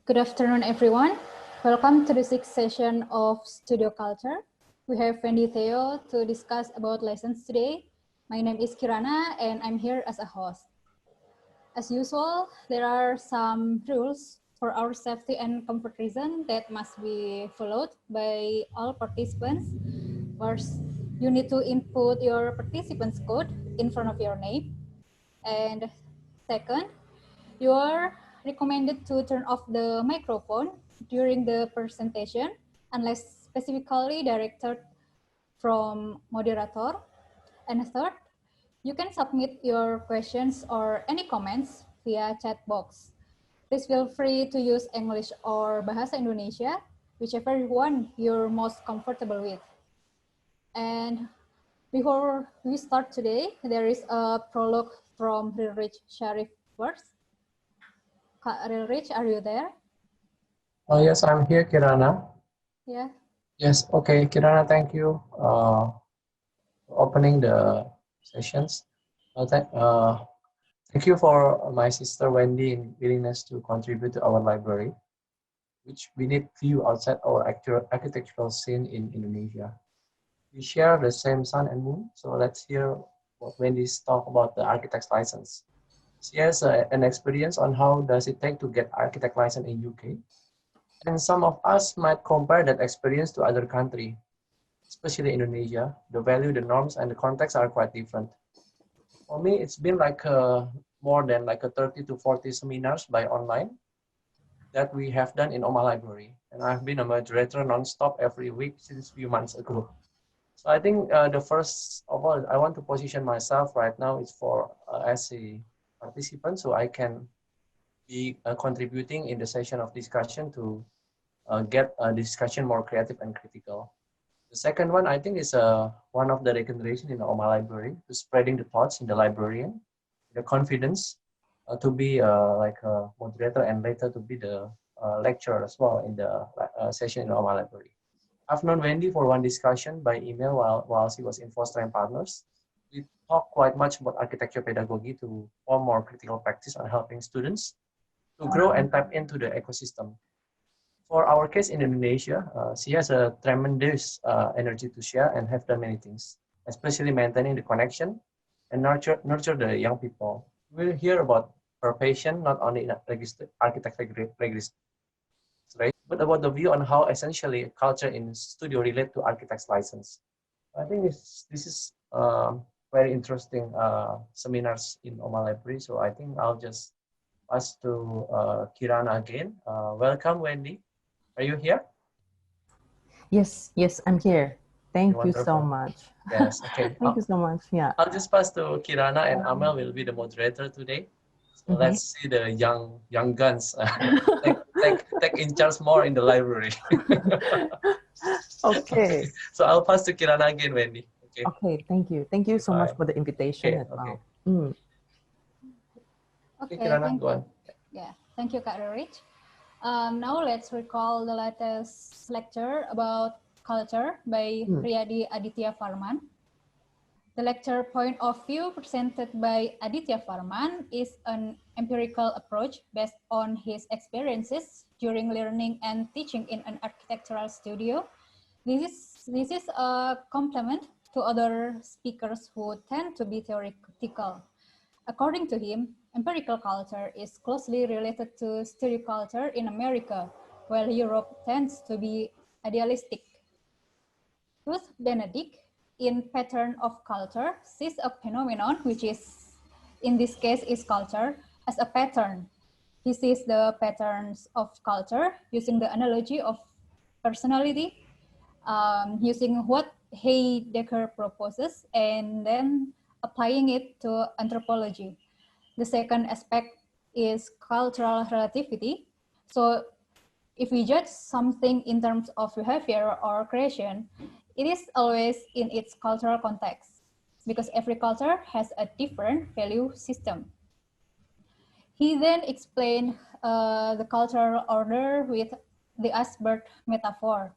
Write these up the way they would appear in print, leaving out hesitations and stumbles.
Good afternoon, everyone. Welcome to the sixth session of Studio Culture. We have Wendy Theo to discuss about lessons today. My name is Kirana, and I'm here as a host. As usual, there are some rules for our safety and comfort reason that must be followed by all participants. First, you need to input your participants code in front of your name. And second, you are recommended to turn off the microphone during the presentation unless specifically directed from moderator. And third, you can submit your questions or any comments via chat box. Please feel free to use English or Bahasa Indonesia, whichever one you're most comfortable with. And before we start today, there is a prologue from Rich Sharif first. Rich, are you there? Oh, yes, I'm here, Kirana. Yeah. Yes, okay, Kirana, thank you for opening the sessions. Thank you for my sister Wendy in willingness to contribute to our library, which we need view outside our architectural scene in Indonesia. We share the same sun and moon, so let's hear what Wendy's talk about the architect's license. She has an experience on how does it take to get architect license in UK. And some of us might compare that experience to other countries, especially Indonesia. The value, the norms, and the context are quite different. For me, it's been like more than like a 30 to 40 seminars by online that we have done in Omah Library. And I've been a moderator non-stop every week since a few months ago. So I think the first of all, I want to position myself right now is for as a participant, so I can be contributing in the session of discussion to get a discussion more creative and critical. The second one, I think, is one of the recommendations in the Omah Library to spreading the thoughts in the librarian, the confidence to be like a moderator and later to be the lecturer as well in the session in the Omah Library. I've known Wendy for one discussion by email while she was in Foster and Partners. We talked quite much about architecture pedagogy to form more critical practice on helping students to grow and tap into the ecosystem. For our case in Indonesia, she has a tremendous energy to share and have done many things, especially maintaining the connection and nurture the young people. We'll hear about her passion, not only in architect registration, but about the view on how essentially culture in studio relate to architect's license. I think this is very interesting seminars in Omah Library. So I think I'll just pass to Kirana again. Welcome, Wendy. Are you here? Yes, I'm here. Thank you so much. Yes, okay. Thank you so much. Yeah. I'll just pass to Kirana and Amel will be the moderator today. So let's see the young guns take in charge more in the library. Okay. So I'll pass to Kirana again, Wendy. Okay, thank you. Thank you so much for the invitation as well. Okay, Kirana, go on. Yeah, thank you, Kak Rich. Now let's recall the latest lecture about culture by Riyadi Aditya Farman. The lecture point of view presented by Aditya Farman is an empirical approach based on his experiences during learning and teaching in an architectural studio. This is a complement to other speakers who tend to be theoretical. According to him, empirical culture is closely related to studio culture in America, while Europe tends to be idealistic. Ruth Benedict, in Pattern of Culture, sees a phenomenon, which is, in this case, is culture, as a pattern. He sees the patterns of culture using the analogy of personality, using what Heidegger proposes, and then applying it to anthropology. The second aspect is cultural relativity. So if we judge something in terms of behavior or creation, it is always in its cultural context, because every culture has a different value system. He then explained the cultural order with the iceberg metaphor.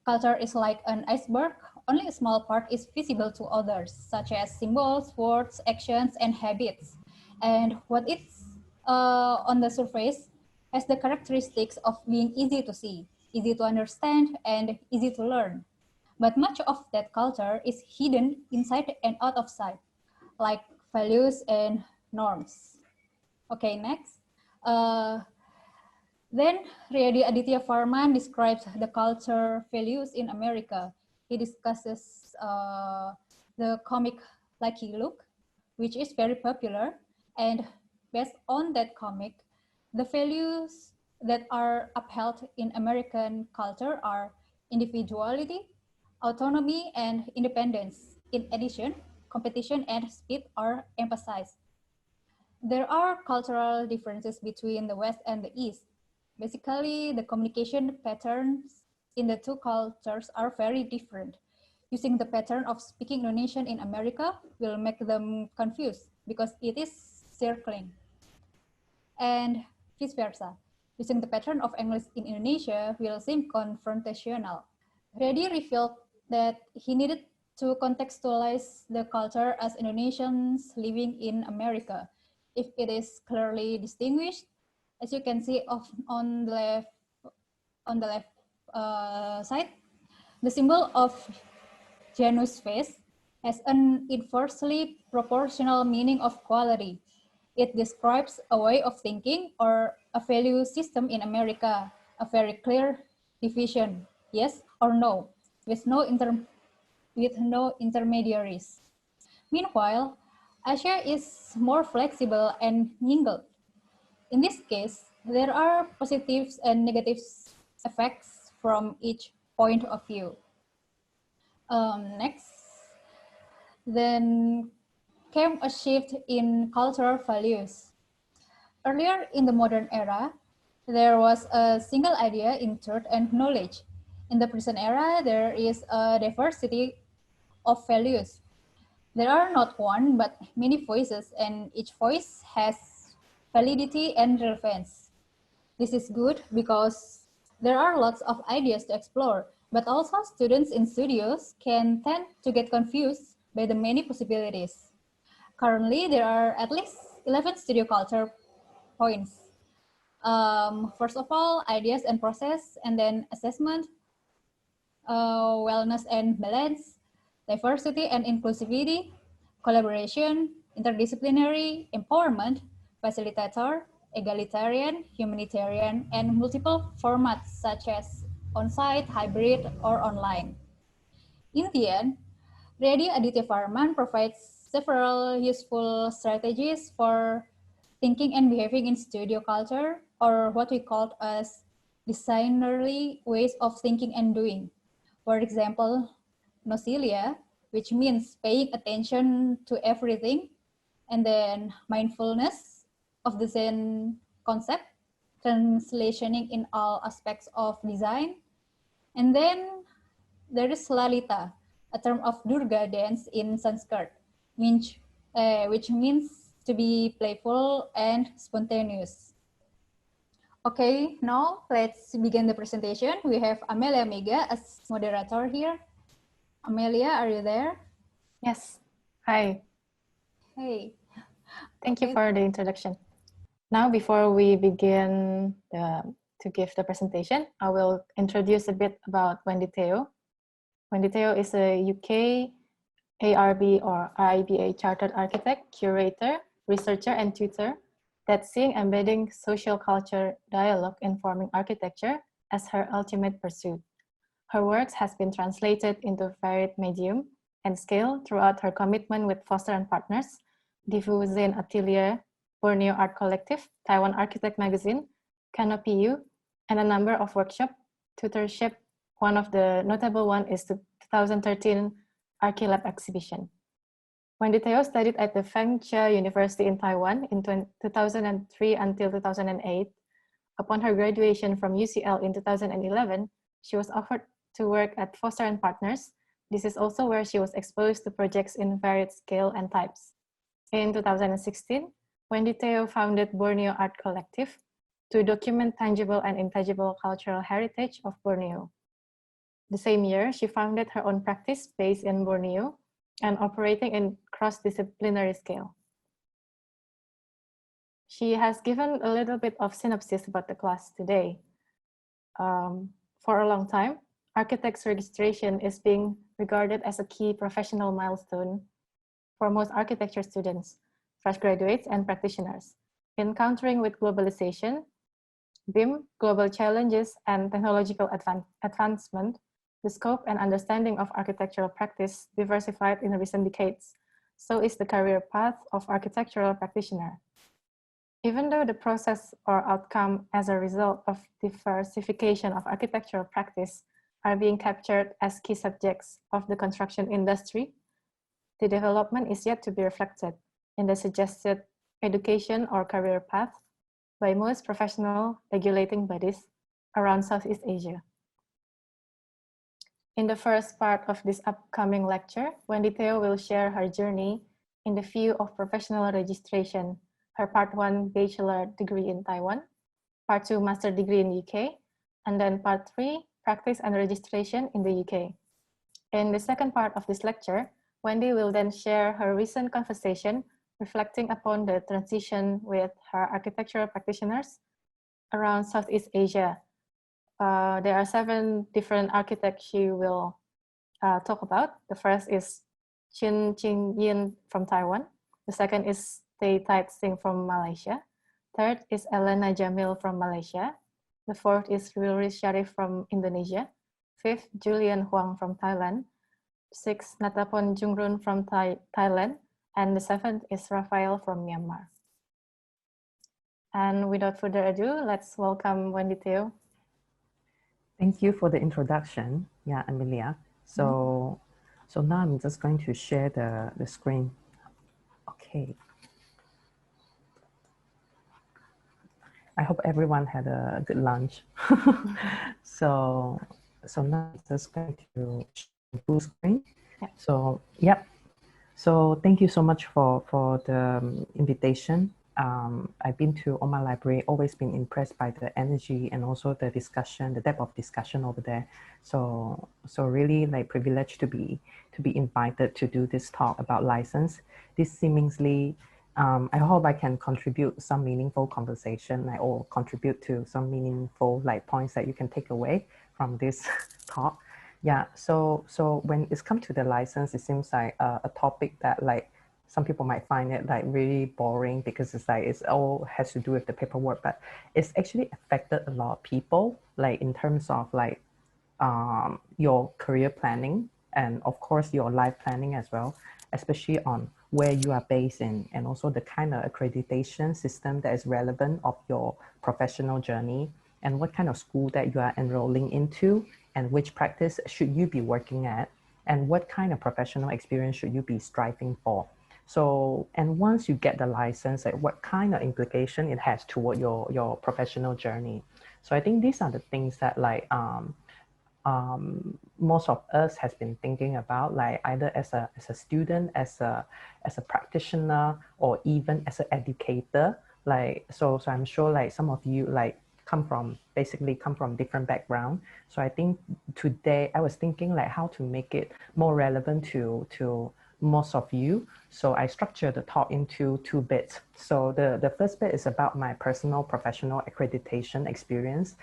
Culture is like an iceberg, only a small part is visible to others, such as symbols, words, actions, and habits. And what is on the surface has the characteristics of being easy to see, easy to understand, and easy to learn. But much of that culture is hidden inside and out of sight, like values and norms. Okay, next. Then Riyadi Aditya Varman describes the culture values in America. He discusses the comic Lucky Luke, which is very popular, and based on that comic, the values that are upheld in American culture are individuality, autonomy, and independence. In addition, competition and speed are emphasized. There are cultural differences between the West and the East. Basically, the communication patterns in the two cultures are very different. Using the pattern of speaking Indonesian in America will make them confused because it is circling. And vice versa. Using the pattern of English in Indonesia will seem confrontational. Reddy revealed that he needed to contextualize the culture as Indonesians living in America. If it is clearly distinguished, as you can see on the left side, the symbol of Janus face has an inversely proportional meaning of quality. It describes a way of thinking or a value system in America, a very clear division, yes or no, with no intermediaries. Meanwhile, Asia is more flexible and mingled. In this case, there are positives and negative effects from each point of view. Next, then came a shift in cultural values. Earlier in the modern era, there was a single idea in truth and knowledge. In the present era, there is a diversity of values. There are not one, but many voices, and each voice has validity and relevance. This is good because there are lots of ideas to explore, but also students in studios can tend to get confused by the many possibilities. Currently, there are at least 11 studio culture points. First of all, ideas and process, and then assessment, wellness and balance, diversity and inclusivity, collaboration, interdisciplinary, empowerment, facilitator, egalitarian, humanitarian, and multiple formats such as on-site, hybrid, or online. In the end, Riyadi Aditya Varman provides several useful strategies for thinking and behaving in studio culture, or what we call as designerly ways of thinking and doing. For example, nocilia, which means paying attention to everything, and then mindfulness of the Zen concept, translationing in all aspects of design. And then there is Lalita, a term of Durga dance in Sanskrit, which means to be playful and spontaneous. Okay, now let's begin the presentation. We have Amelia Mega as moderator here. Amelia, are you there? Yes. Hi. Hey. Thank you for the introduction. Now, before we begin to give the presentation, I will introduce a bit about Wendy Theo. Wendy Theo is a UK ARB or RIBA Chartered Architect, Curator, Researcher, and Tutor that's seeing embedding social culture dialogue informing architecture as her ultimate pursuit. Her works has been translated into varied medium and scale throughout her commitment with Foster and Partners, Divu Zen Atelier, Borneo Art Collective, Taiwan Architect Magazine, Canopy U, and a number of workshop, tutorship. One of the notable one is the 2013 Archilab exhibition. Wendy Theo studied at the Feng Chia University in Taiwan in 2003 until 2008. Upon her graduation from UCL in 2011, she was offered to work at Foster and Partners. This is also where she was exposed to projects in varied scale and types. In 2016, Wendy Theo founded Borneo Art Collective to document tangible and intangible cultural heritage of Borneo. The same year, she founded her own practice based in Borneo and operating in cross-disciplinary scale. She has given a little bit of synopsis about the class today. For a long time, architects registration is being regarded as a key professional milestone for most architecture students, fresh graduates, and practitioners. Encountering with globalization, BIM, global challenges, and technological advancement, the scope and understanding of architectural practice diversified in recent decades. So is the career path of architectural practitioner. Even though the process or outcome as a result of diversification of architectural practice are being captured as key subjects of the construction industry, the development is yet to be reflected in the suggested education or career path by most professional regulating bodies around Southeast Asia. In the first part of this upcoming lecture, Wendy will share her journey in the field of professional registration, her part 1 bachelor degree in Taiwan, part 2 master degree in UK, and then part 3 practice and registration in the UK. In the second part of this lecture, Wendy will then share her recent conversation reflecting upon the transition with her architectural practitioners around Southeast Asia. There are 7 different architects she will talk about. The first is Chin Ching Yin from Taiwan. The second is Tay Tai Singh from Malaysia. Third is Elena Jamil from Malaysia. The fourth is Riri Sharif from Indonesia. Fifth, Julian Huang from Thailand. Sixth, Natapon Jungrun from Thailand. And the seventh is Raphael from Myanmar. And without further ado, let's welcome Wendy. Thank you for the introduction. Yeah, Amelia. So now I'm just going to share the screen. Okay. I hope everyone had a good lunch. So now I'm just going to share full screen. Yeah. So, yep. So thank you so much for the invitation. I've been to Omah Library, always been impressed by the energy and also the discussion, the depth of discussion over there. So really like privileged to be invited to do this talk about license. This seemingly, I hope I can contribute some meaningful conversation, or contribute to some meaningful like points that you can take away from this talk. Yeah, so when it's come to the license, it seems like a topic that like some people might find it like really boring because it's like it's all has to do with the paperwork, but it's actually affected a lot of people, like in terms of like your career planning and of course your life planning as well, especially on where you are based in and also the kind of accreditation system that is relevant of your professional journey and what kind of school that you are enrolling into and which practice should you be working at and what kind of professional experience should you be striving for. So, and once you get the license, like what kind of implication it has toward your professional journey. So I think these are the things that like most of us has been thinking about, like either as a student, as a practitioner, or even as an educator. Like so I'm sure like some of you like come from different background. So I think today I was thinking like how to make it more relevant to most of you. So I structured the talk into 2 bits. So the first bit is about my personal professional accreditation experience.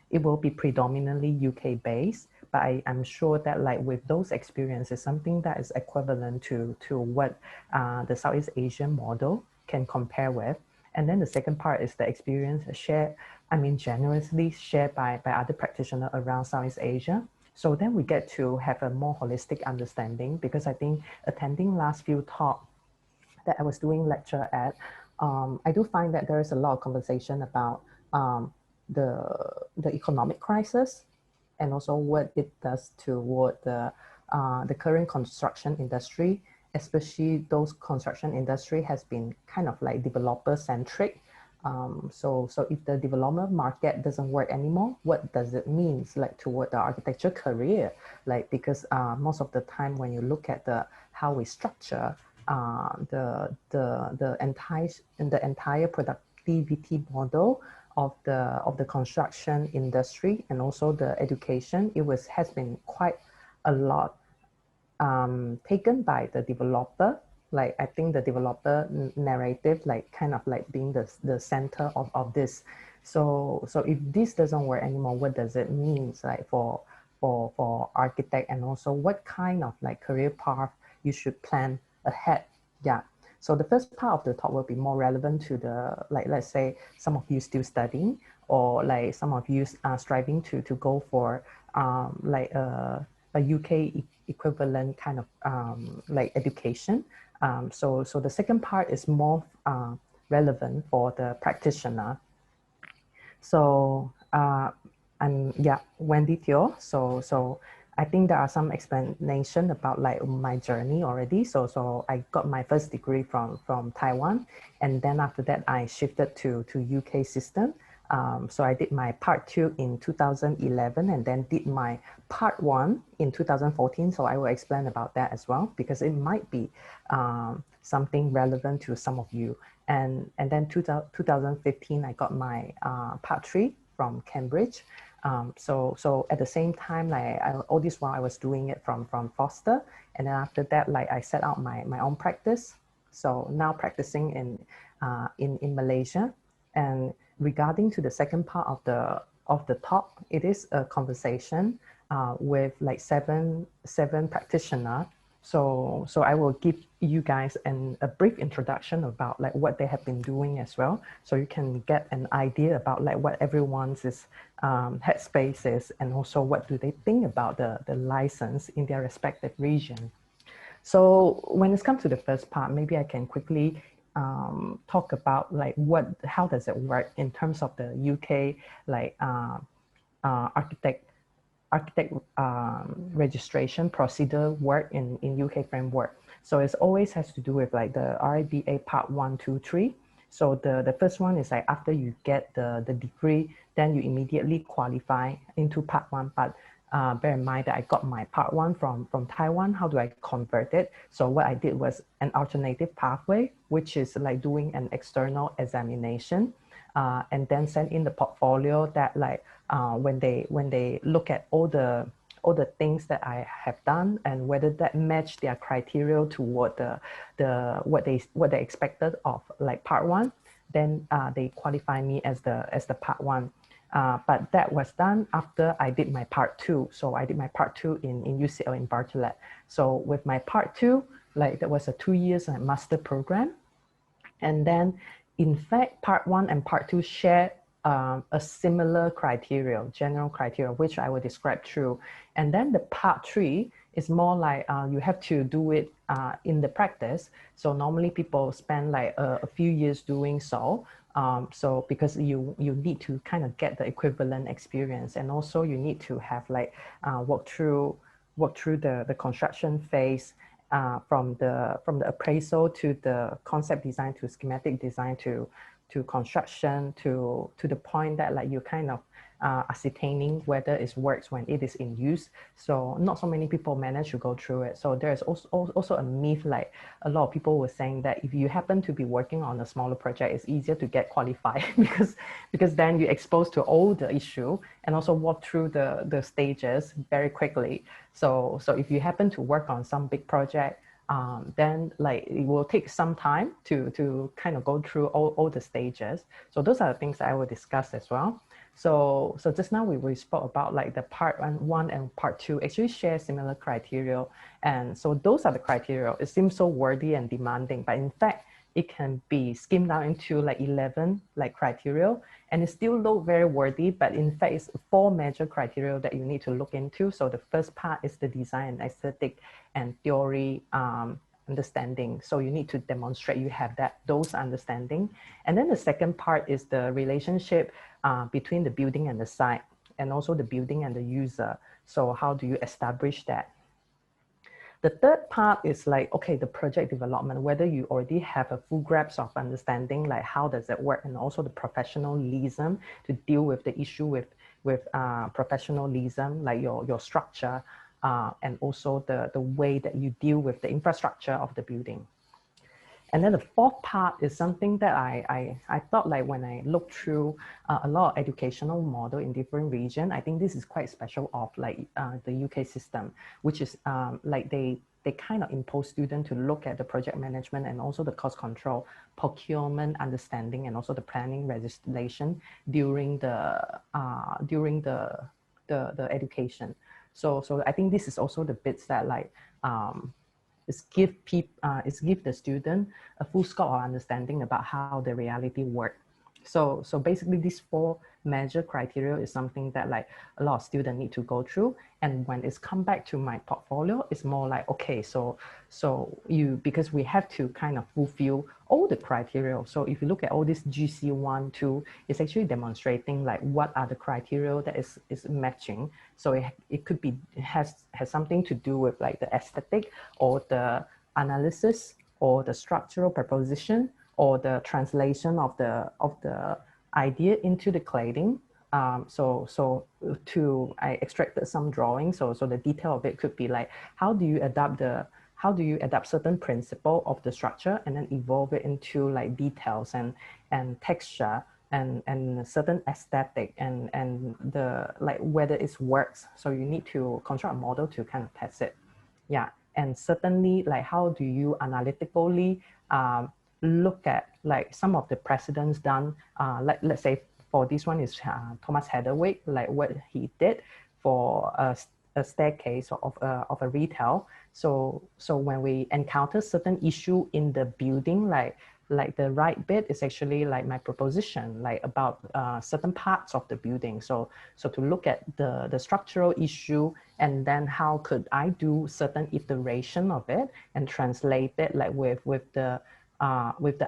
It will be predominantly UK based, but I'm sure that like with those experiences, something that is equivalent to what the Southeast Asian model can compare with. And then the second part is the experience generously shared by other practitioners around Southeast Asia. So then we get to have a more holistic understanding, because I think attending last few talks that I was doing lecture at, I do find that there is a lot of conversation about the economic crisis and also what it does toward the current construction industry, especially those construction industry has been kind of like developer centric. So if the development market doesn't work anymore, what does it mean like toward the architecture career? Like, because most of the time when you look at how we structure the entire productivity model of the construction industry and also the education, has been quite a lot taken by the developer, like I think the developer narrative, like kind of like being the center of this. So if this doesn't work anymore, what does it mean like for architect, and also what kind of like career path you should plan ahead? Yeah. So the first part of the talk will be more relevant to the, like, let's say some of you still studying, or like some of you are striving to go for like a UK equivalent kind of like education. So the second part is more relevant for the practitioner. So I'm Wendy Teo. So I think there are some explanation about like my journey already. So I got my first degree from Taiwan, and then after that I shifted to UK system. So I did my part 2 in 2011, and then did my part 1 in 2014. So I will explain about that as well, because it might be something relevant to some of you. And then 2015, I got my part 3 from Cambridge. So at the same time, like all this while I was doing it from Foster, and then after that, like I set out my own practice. So now practicing in Malaysia. And regarding to the second part of the talk, it is a conversation with like seven practitioners. So I will give you guys a brief introduction about like what they have been doing as well, so you can get an idea about like what everyone's headspace is, and also what do they think about the license in their respective region. So when it comes to the first part, maybe I can quickly talk about like how does it work in terms of the UK like architect registration procedure work in UK framework. So it always has to do with like the RIBA part 1, 2, 3. So the first one is like after you get the degree, then you immediately qualify into part 1. But bear in mind that I got my part 1 from Taiwan. How do I convert it? So what I did was an alternative pathway, which is like doing an external examination, and then send in the portfolio that like when they look at all the things that I have done and whether that match their criteria toward what they expected of like part 1, then they qualify me as the part 1. But that was done after I did my part 2. So I did my part 2 in UCL in Bartlett. So with my part 2, like that was a 2 years master program. And then in fact, part 1 and part 2 share a similar criteria, general criteria, which I will describe through. And then the part 3 is more like you have to do it in the practice. So normally people spend like a few years doing so. So because you need to kind of get the equivalent experience, and also you need to have like work through the construction phase, from the appraisal to the concept design to schematic design to construction to the point that like you kind of ascertaining whether it works when it is in use. So not so many people manage to go through it. So there's also a myth, like a lot of people were saying that if you happen to be working on a smaller project, it's easier to get qualified because then you're exposed to all the issue and also walk through the stages very quickly. So if you happen to work on some big project, then like it will take some time to kind of go through all the stages. So those are the things I will discuss as well. So just now we spoke about like the part 1 and part 2 actually share similar criteria. And so those are the criteria. It seems so wordy and demanding, but in fact, it can be skimmed down into like 11 like criteria, and it still look very wordy, but in fact it's 4 major criteria that you need to look into. So the first part is the design and aesthetic and theory understanding. So you need to demonstrate you have those understanding. And then the second part is the relationship between the building and the site, and also the building and the user. So how do you establish that? The third part is like, okay, the project development, whether you already have a full grasp of understanding, like how does it work, and also the professionalism to deal with the issue with professionalism, like your structure, and also the way that you deal with the infrastructure of the building. And then the fourth part is something that I thought, like when I looked through a lot of educational model in different regions, I think this is quite special of like the UK system, which is like they they kind of impose students to look at the project management and also the cost control, procurement understanding, and also the planning legislation during the education. So I think this is also the bits that like is give the student a full scope of understanding about how the reality works. So basically these 4 major criteria is something that like a lot of students need to go through. And when it's come back to my portfolio, it's more like, okay, so because we have to kind of fulfill all the criteria. So if you look at all this GC1, 2, it's actually demonstrating like what are the criteria that is matching. So it could be, has something to do with like the aesthetic or the analysis or the structural proposition or the translation of the idea into the cladding. I extracted some drawings. So the detail of it could be like, how do you adapt certain principle of the structure and then evolve it into like details and texture and certain aesthetic and the like whether it works. So you need to construct a model to kind of test it. Yeah, and certainly like how do you analytically look at like some of the precedents done, let's say for this one is Thomas Heatherwick, like what he did for a staircase of a retail. So when we encounter certain issue in the building, like the right bit is actually like my proposition, like about certain parts of the building. So to look at the structural issue, and then how could I do certain iteration of it and translate it like with the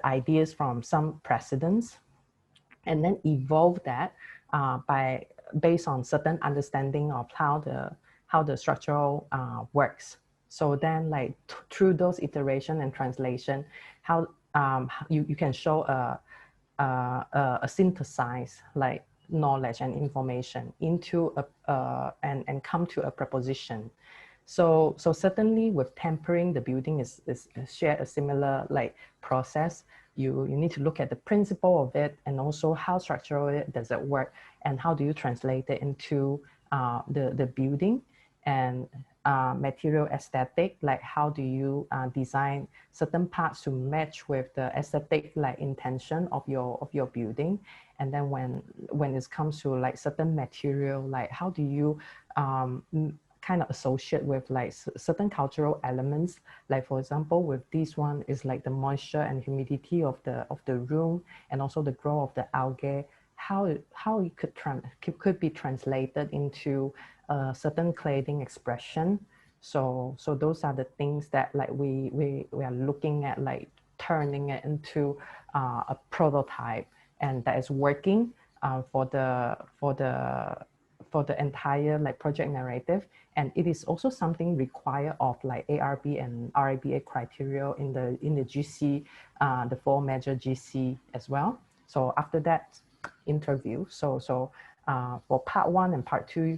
ideas from some precedents, and then evolve that based on certain understanding of how the structural works. So then like through those iteration and translation, how you can show a synthesize like knowledge and information into and come to a proposition. So certainly with tempering the building is share a similar like process. You need to look at the principle of it and also how structural does it work and how do you translate it into the building, and material aesthetic, like how do you design certain parts to match with the aesthetic like intention of your building. And then when it comes to like certain material, like how do you kind of associate with like certain cultural elements, like for example with this one is like the moisture and humidity of the room, and also the growth of the algae, how it could be translated into a certain cladding expression. So those are the things that like we are looking at, like turning it into a prototype, and that is working for the entire like project narrative. And it is also something required of like ARB and RABA criteria in the GC, the 4 major GC as well. So after that interview, so for part 1 and part 2,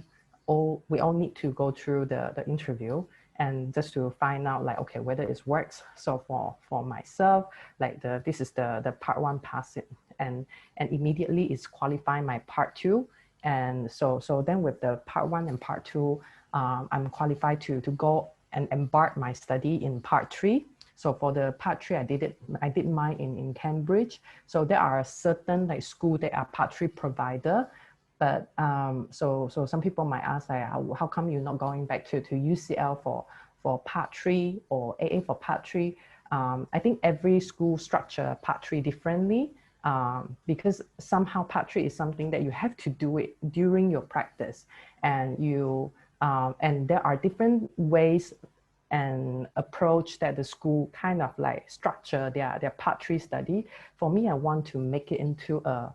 we all need to go through the interview, and just to find out like, okay, whether it works. So for myself, like this is the part 1 pass it, and immediately it's qualifying my part 2. And so then with the part 1 and part 2, I'm qualified to go and embark my study in part 3. So for the part 3, I did mine in Cambridge. So there are certain like school that are part 3 provider, but so some people might ask like, how come you're not going back to UCL for part 3 or AA for part 3? I think every school structure part 3 differently. Because somehow part 3 is something that you have to do it during your practice, and and there are different ways and approach that the school kind of like structure their part 3 study. For me, I want to make it into a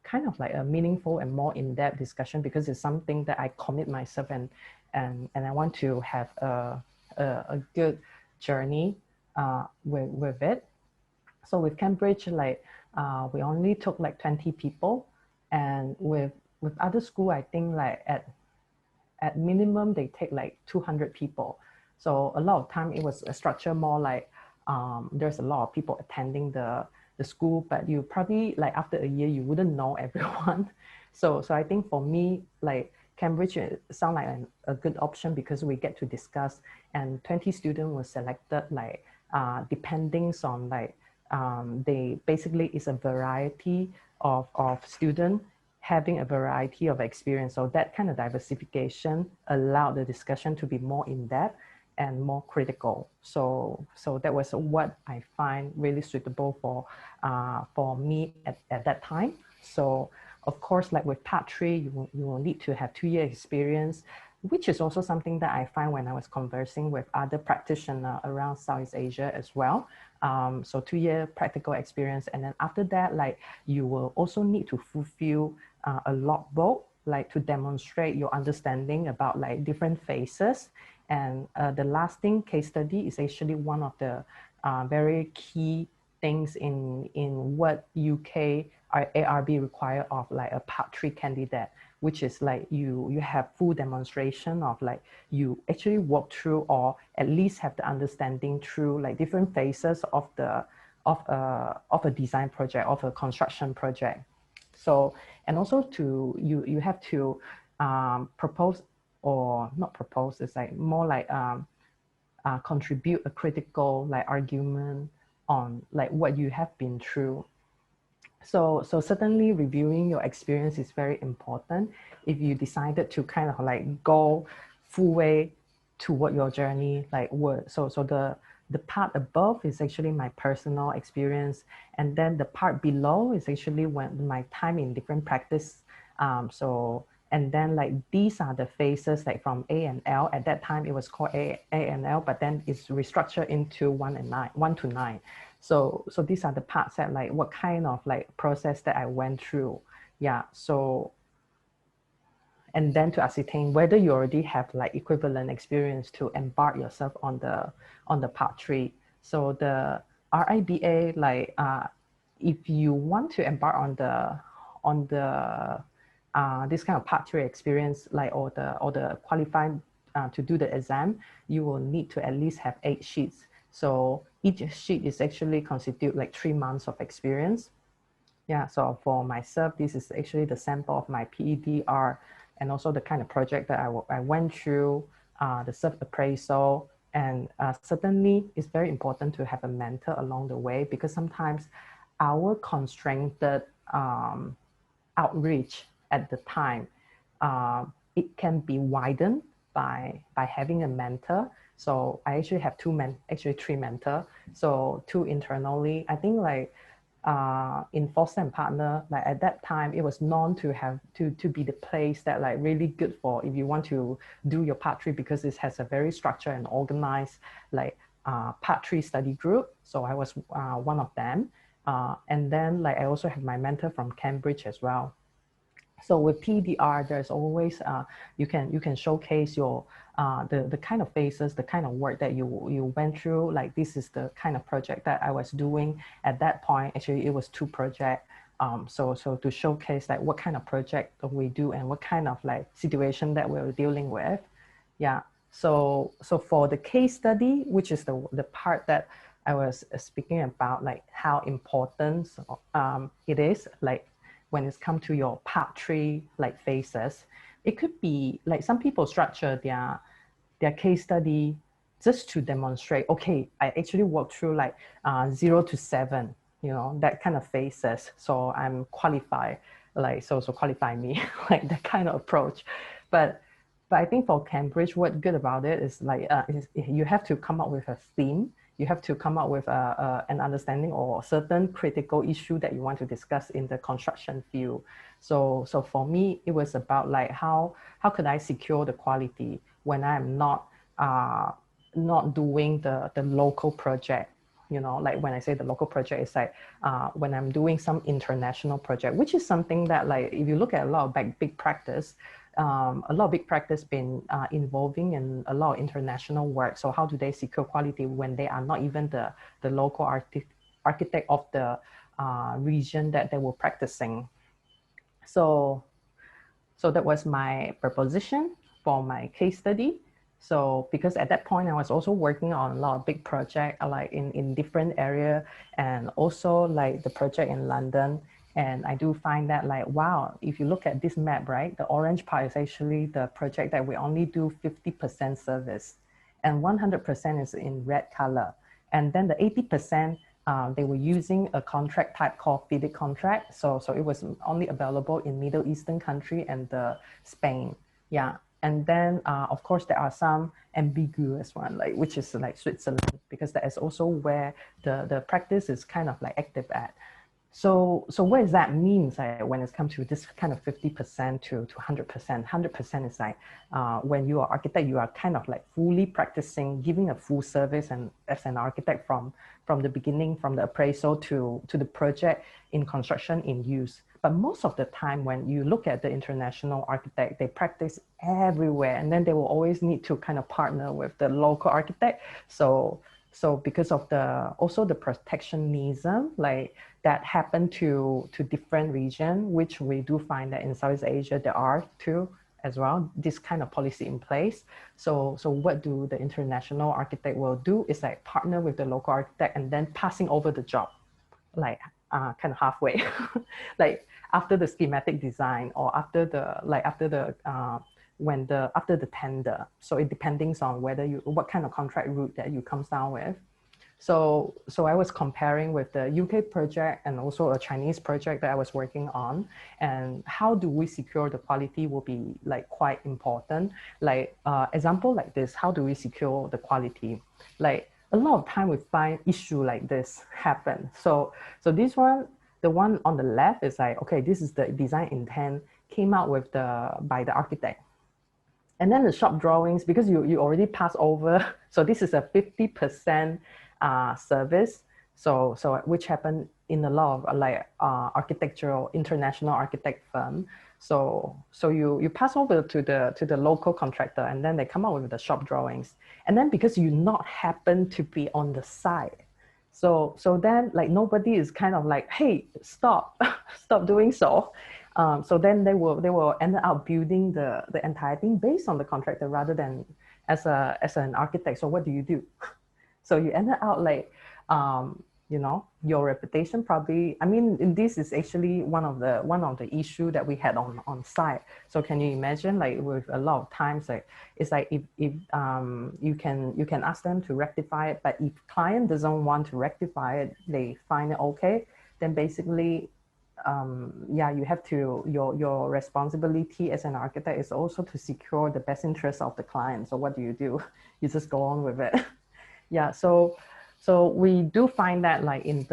kind of like a meaningful and more in-depth discussion, because it's something that I commit myself and I want to have a good journey with it. So with Cambridge, like we only took like 20 people, and with other school, I think like at minimum they take like 200 people. So a lot of time it was a structure more like there's a lot of people attending the school, but you probably like after a year you wouldn't know everyone. So I think for me, like Cambridge sound like a good option because we get to discuss, and 20 students were selected, like depending on like, they basically is a variety of students having a variety of experience. So that kind of diversification allowed the discussion to be more in-depth and more critical. So that was what I find really suitable for me at that time. So of course, like with part 3, you will need to have 2-year experience, which is also something that I find when I was conversing with other practitioners around Southeast Asia as well. So 2-year practical experience. And then after that, like you will also need to fulfill a logbook, like to demonstrate your understanding about like different phases. And the lasting case study is actually one of the very key things in what UK ARB require of like a part 3 candidate, which is like you have full demonstration of like you actually walk through, or at least have the understanding through like different phases of a design project, of a construction project. So, and also you have to propose, or not propose, it's like more like contribute a critical like argument on like what you have been through. So certainly reviewing your experience is very important if you decided to kind of like go full way toward your journey. Like what? So the part above is actually my personal experience, and then the part below is actually when my time in different practice. And then like these are the phases like from A and L. At that time it was called A and L, but then it's restructured into 1 to 9. So these are the parts that like what kind of like process that I went through. Yeah. So, and then to ascertain whether you already have like equivalent experience to embark yourself on the part 3. So the RIBA, like if you want to embark on the this kind of part 3 experience, like or the qualified to do the exam, you will need to at least have 8 sheets. So each sheet is actually constitute like 3 months of experience. Yeah, so for myself, this is actually the sample of my PEDR, and also the kind of project that I went through, the self-appraisal. And certainly it's very important to have a mentor along the way, because sometimes our constrained outreach at the time, it can be widened by having a mentor. So I actually have 3 mentors. So 2 internally. I think like in Foster and Partner, like at that time, it was known to have to be the place that like really good for if you want to do your part 3, because it has a very structured and organized like part 3 study group. So I was one of them. And then like I also have my mentor from Cambridge as well. So with PDR, there's always you can showcase your the kind of phases, the kind of work that you went through. Like this is the kind of project that I was doing at that point. Actually, it was 2 projects. So to showcase like what kind of project we do and what kind of like situation that we're dealing with. Yeah. So for the case study, which is the part that I was speaking about, like how important it is, like when it's come to your part 3 like phases. It could be like some people structure their case study just to demonstrate, okay, I actually worked through like 0 to 7, you know, that kind of phases. So I'm qualified, like, so qualify me, like that kind of approach. But I think for Cambridge, what's good about it is like, you have to come up with a theme. You have to come up with an understanding or a certain critical issue that you want to discuss in the construction field. So for me, it was about like how could I secure the quality when I'm not doing the local project. You know, like when I say the local project, it's like when I'm doing some international project, which is something that like if you look at a lot of big practice, a lot of big practice been involving in a lot of international work. So how do they secure quality when they are not even the local architect of the region that they were practicing? So that was my proposition for my case study. So because at that point I was also working on a lot of big projects like in different area, and also like the project in London. And I do find that like, wow, if you look at this map, right, the orange part is actually the project that we only do 50% service and 100% is in red color. And then the 80%, they were using a contract type called FIDIC contract. So it was only available in Middle Eastern country and Spain. Yeah. And then, of course, there are some ambiguous one, like which is like Switzerland, because that is also where the practice is kind of like active at. So what does that mean when it comes to this kind of 50% to 100%? 100% is like when you are architect, you are kind of like fully practicing, giving a full service and as an architect from the beginning, from the appraisal to the project in construction in use. But most of the time when you look at the international architect, they practice everywhere and then they will always need to kind of partner with the local architect. So because of also the protectionism, like that happened to different regions, which we do find that in Southeast Asia, there are too as well, this kind of policy in place. So what do the international architect will do is like partner with the local architect and then passing over the job, like kind of halfway, like after the schematic design or after the tender. So it depends on whether what kind of contract route that you comes down with. So I was comparing with the UK project and also a Chinese project that I was working on, and how do we secure the quality will be like quite important. Like example like this, how do we secure the quality? Like a lot of time we find issue like this happen. So this one, the one on the left is like, okay, this is the design intent came out with by the architect. And then the shop drawings, because you already passed over. So this is a 50% service. So which happened in a lot of like architectural, international architect firm. So you pass over to the local contractor and then they come out with the shop drawings. And then because you not happen to be on the site, so then like nobody is kind of like, hey, stop doing so. So then they will end up building the entire thing based on the contractor rather than as an architect. So what do you do? So you end up like, your reputation probably, I mean, this is actually one of the issue that we had on site. So can you imagine, like with a lot of times, like it's like if you can ask them to rectify it, but if client doesn't want to rectify it, they find it okay, then basically, you have to, your responsibility as an architect is also to secure the best interest of the client. So what do? You just go on with it. Yeah, so we do find that like in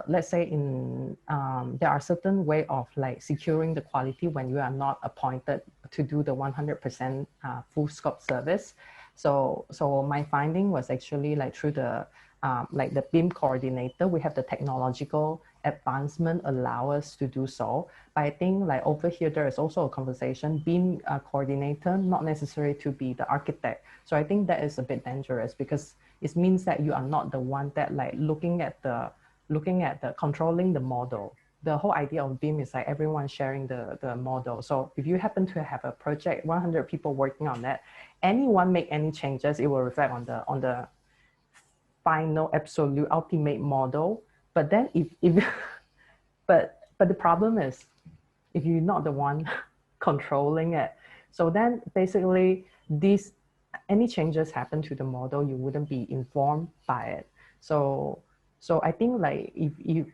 let's say there are certain way of like securing the quality when you are not appointed to do the 100% full scope service. So my finding was actually like through the like the BIM coordinator, we have the technological advancement allow us to do so. But I think like over here, there is also a conversation, BIM coordinator, not necessary to be the architect. So I think that is a bit dangerous because it means that you are not the one that like looking at the controlling the model. The whole idea of BIM is like everyone sharing the model. So if you happen to have a project, 100 people working on that, anyone make any changes, it will reflect on the final absolute ultimate model. But then but the problem is if you're not the one controlling it, so then basically any changes happen to the model, you wouldn't be informed by it. So I think like if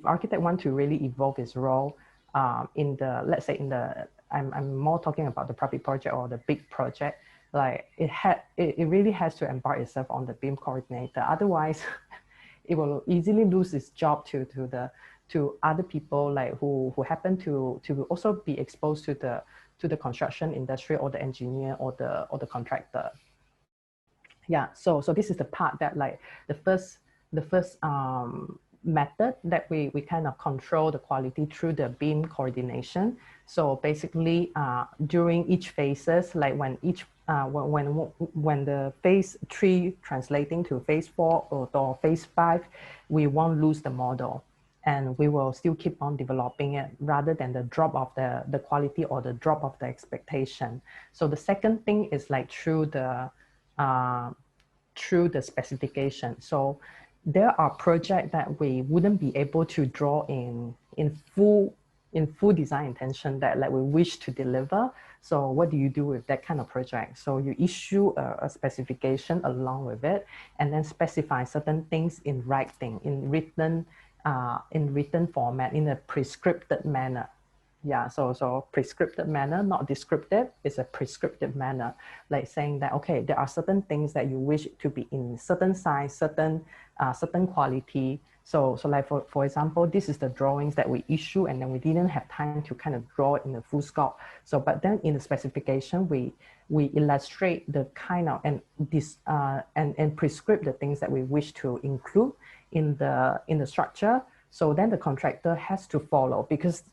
architect want to really evolve his role in the, let's say in the, I'm more talking about the public project or the big project, like it really has to embark itself on the BIM coordinator. Otherwise, it will easily lose its job to other people like who happen to also be exposed to the construction industry or the engineer or the contractor. Yeah, so this is the part that like the first method that we kind of control the quality through the BIM coordination. So basically during each phases, like when the phase 3 translating to phase 4 or phase 5, we won't lose the model and we will still keep on developing it rather than the drop of the quality or the drop of the expectation. So the second thing is like through the specification. So there are projects that we wouldn't be able to draw in full design intention that like we wish to deliver. So what do you do with that kind of project? So you issue a specification along with it, and then specify certain things in writing, in written format, in a prescripted manner. Yeah, so prescriptive manner, not descriptive, is a prescriptive manner, like saying that, okay, there are certain things that you wish to be in certain size, certain quality. So like for example, this is the drawings that we issue, and then we didn't have time to kind of draw it in a full scope. So, but then in the specification, we illustrate the kind of, and prescribe the things that we wish to include in the structure. So then the contractor has to follow, because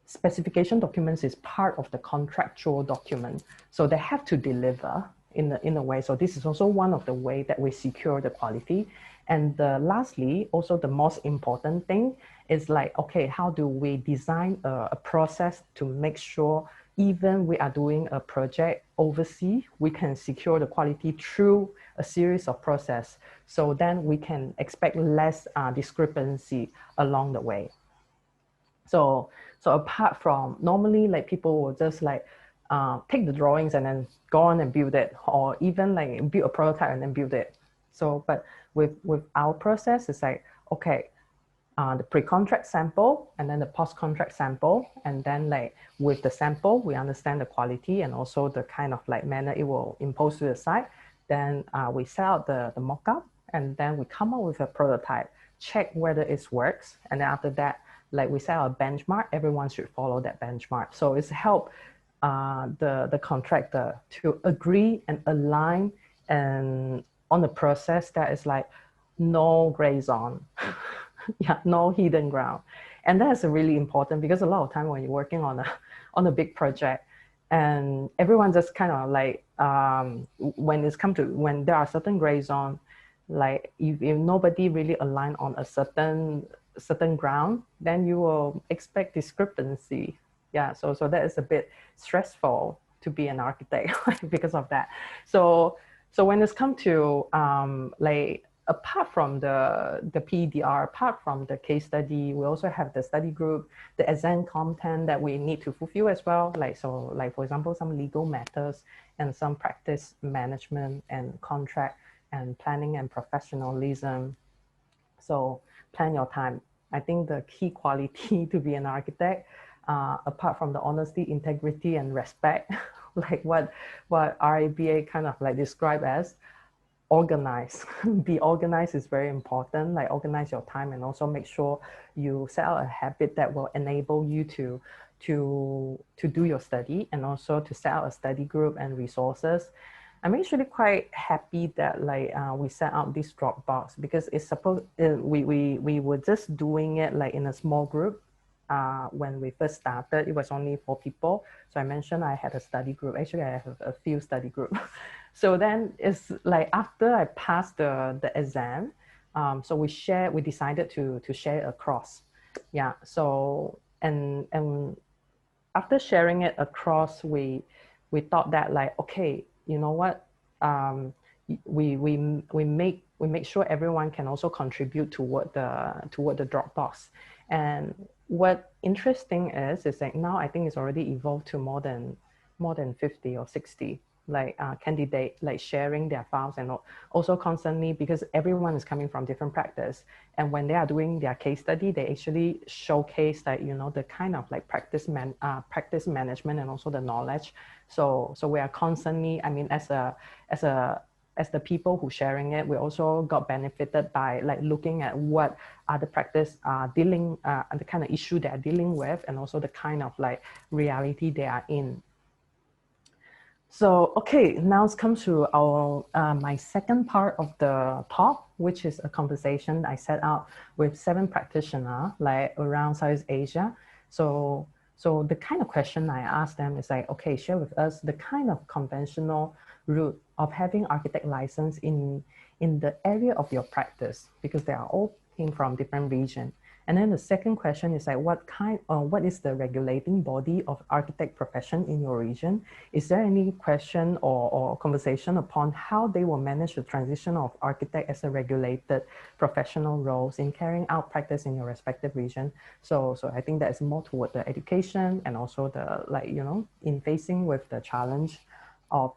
specification documents is part of the contractual document. So they have to deliver in a way. So this is also one of the way that we secure the quality. And lastly, also the most important thing is like, okay, how do we design a process to make sure even we are doing a project overseas, we can secure the quality through a series of process. So then we can expect less discrepancy along the way. So apart from, normally like people will just like take the drawings and then go on and build it, or even like build a prototype and then build it. So, but with our process, it's like, okay, the pre-contract sample and then the post-contract sample. And then like with the sample, we understand the quality and also the kind of like manner it will impose to the site. Then we set out the mock-up, and then we come up with a prototype, check whether it works. And then after that, like we set out a benchmark, everyone should follow that benchmark. So it's help the contractor to agree and align and on the process that is like no gray zone, yeah, no hidden ground. And that's really important, because a lot of time when you're working on a big project, and everyone just kind of like when there are certain gray zone, like if nobody really align on a certain ground, then you will expect discrepancy. Yeah, so that is a bit stressful to be an architect because of that. So when it's come to like apart from the PDR, apart from the case study, we also have the study group, the exam content that we need to fulfill as well. Like for example, some legal matters and some practice management and contract and planning and professionalism. So plan your time. I think the key quality to be an architect, apart from the honesty, integrity, and respect, like what RABA kind of like describe as organize. Be organized is very important. Like organize your time, and also make sure you set out a habit that will enable you to do your study, and also to set out a study group and resources. I'm actually quite happy that like we set out this Dropbox, because it's supposed we were just doing it like in a small group. When we first started, it was only 4 people. So I mentioned I had a study group. Actually, I have a few study groups. So then it's like after I passed the exam, so we decided to share across. Yeah. So and after sharing it across, we thought that like, okay, you know what, we make sure everyone can also contribute toward the Dropbox. And what interesting is like now I think it's already evolved to more than 50 or 60 like candidate like sharing their files, and also constantly, because everyone is coming from different practice, and when they are doing their case study, they actually showcase that, you know, the kind of like practice management and also the knowledge. So we are constantly, I mean, as the people who sharing it, we also got benefited by like looking at what other practice are dealing and the kind of issue they are dealing with, and also the kind of like reality they are in. So, okay, now it's come to our my second part of the talk, which is a conversation I set out with 7 practitioners like around Southeast Asia. So the kind of question I asked them is like, okay, share with us the kind of conventional route of having architect license in the area of your practice, because they are all came from different regions. And then the second question is like, what is the regulating body of architect profession in your region? Is there any question or conversation upon how they will manage the transition of architect as a regulated professional roles in carrying out practice in your respective region? So I think that is more toward the education and also the, like, you know, in facing with the challenge of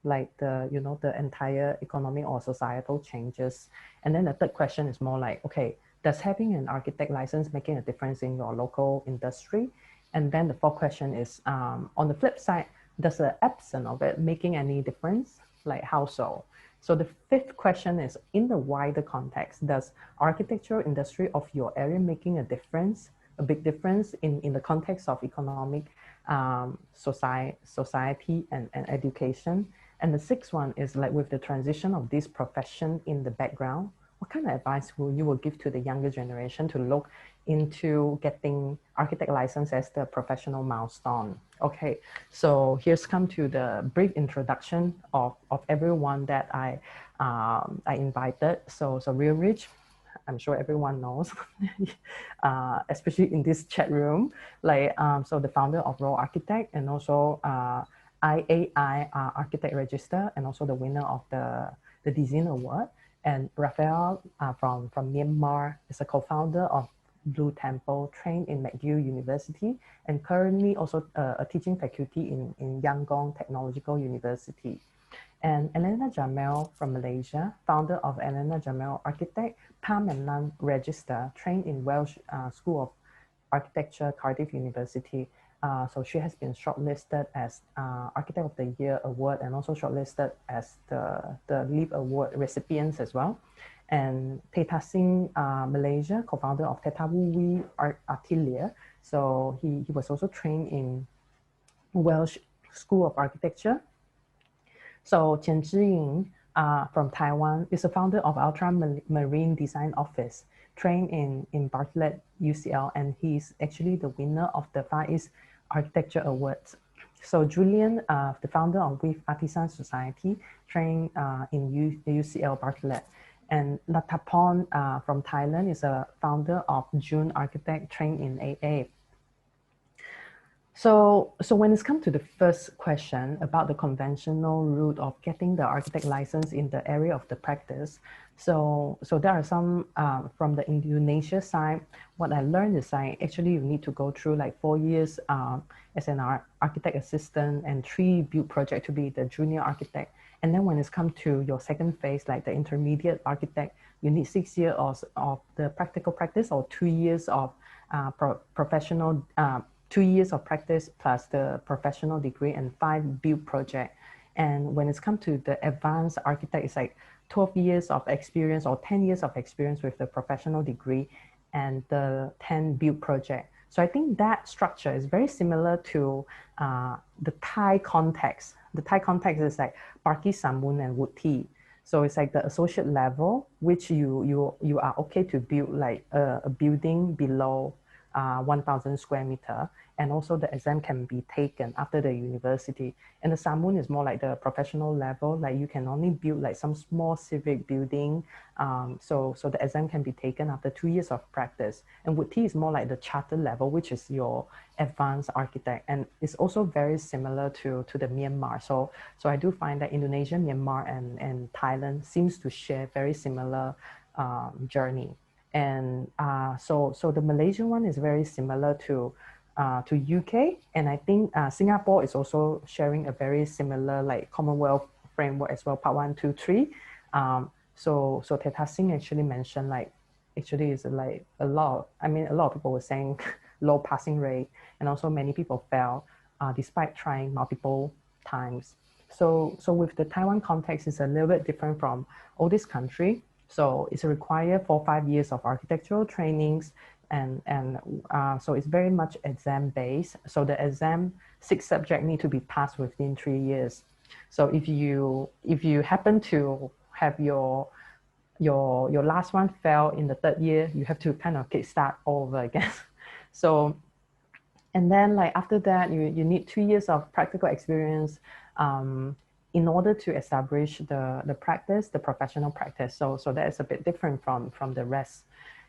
like the, you know, the entire economic or societal changes. And then the third question is more like, okay, does having an architect license making a difference in your local industry? And then the fourth question is, on the flip side, does the absence of it making any difference? Like, how so? So the fifth question is, in the wider context, does architectural industry of your area making a difference, a big difference in the context of economic society and education? And the sixth one is like, with the transition of this profession in the background, what kind of advice you will give to the younger generation to look into getting architect license as the professional milestone? Okay, so here's come to the brief introduction of everyone that I invited. So Real Rich, I'm sure everyone knows, especially in this chat room, like, so the founder of Raw Architect, and also IAI Architect Register, and also the winner of the Desain Award. And Raphael from Myanmar is a co-founder of Blue Temple, trained in McGill University, and currently also a teaching faculty in Yangon Technological University. And Elena Jamel from Malaysia, founder of Elena Jamel Architect, Palm and Land Register, trained in Welsh School of Architecture, Cardiff University. So she has been shortlisted as Architect of the Year Award, and also shortlisted as the LEAP Award recipients as well. And Theta Singh, Malaysia, co-founder of Tetawi Atelier. So he was also trained in Welsh School of Architecture. So Qian Zhiying from Taiwan is the founder of Ultramarine Design Office, trained in Bartlett, UCL, and he's actually the winner of the Far East Architecture Awards. So Julian, the founder of With Artisan Society, trained in UCL Bartlett. And Latapon from Thailand is a founder of June Architect, trained in AA. So when it's come to the first question about the conventional route of getting the architect license in the area of the practice, so there are some from the Indonesia side. What I learned is like, actually you need to go through like 4 years as an architect assistant and 3 build project to be the junior architect. And then when it's come to your second phase, like the intermediate architect, you need 6 years of the practical practice, or 2 years of professional 2 years of practice plus the professional degree, and 5 build project. And when it's come to the advanced architect, it's like 12 years of experience or 10 years of experience with the professional degree and the 10 build project. So I think that structure is very similar to the Thai context. The Thai context is like Parki Samun and Wood Tea. So it's like the associate level, which you are okay to build like a building below 1,000 square meter, and also the exam can be taken after the university. And the Samun is more like the professional level, like you can only build like some small civic building, so the exam can be taken after 2 years of practice. And Wood Tea is more like the charter level, which is your advanced architect, and it's also very similar to the Myanmar. So I do find that Indonesia, Myanmar, and Thailand seems to share very similar journey. And so the Malaysian one is very similar to UK, and I think Singapore is also sharing a very similar like Commonwealth framework as well, part 1, 2, 3. So Theta Singh actually mentioned like, actually is like a lot of people were saying low passing rate, and also many people fail despite trying multiple times. So with the Taiwan context, it's a little bit different from all this country. So it's required 4 or 5 years of architectural trainings, and so it's very much exam based. So the exam 6 subjects need to be passed within 3 years. So if you happen to have your last one fail in the 3rd year, you have to kind of kickstart all over again. So, and then like after that, you need 2 years of practical experience in order to establish the practice, the professional practice. So that is a bit different from the rest.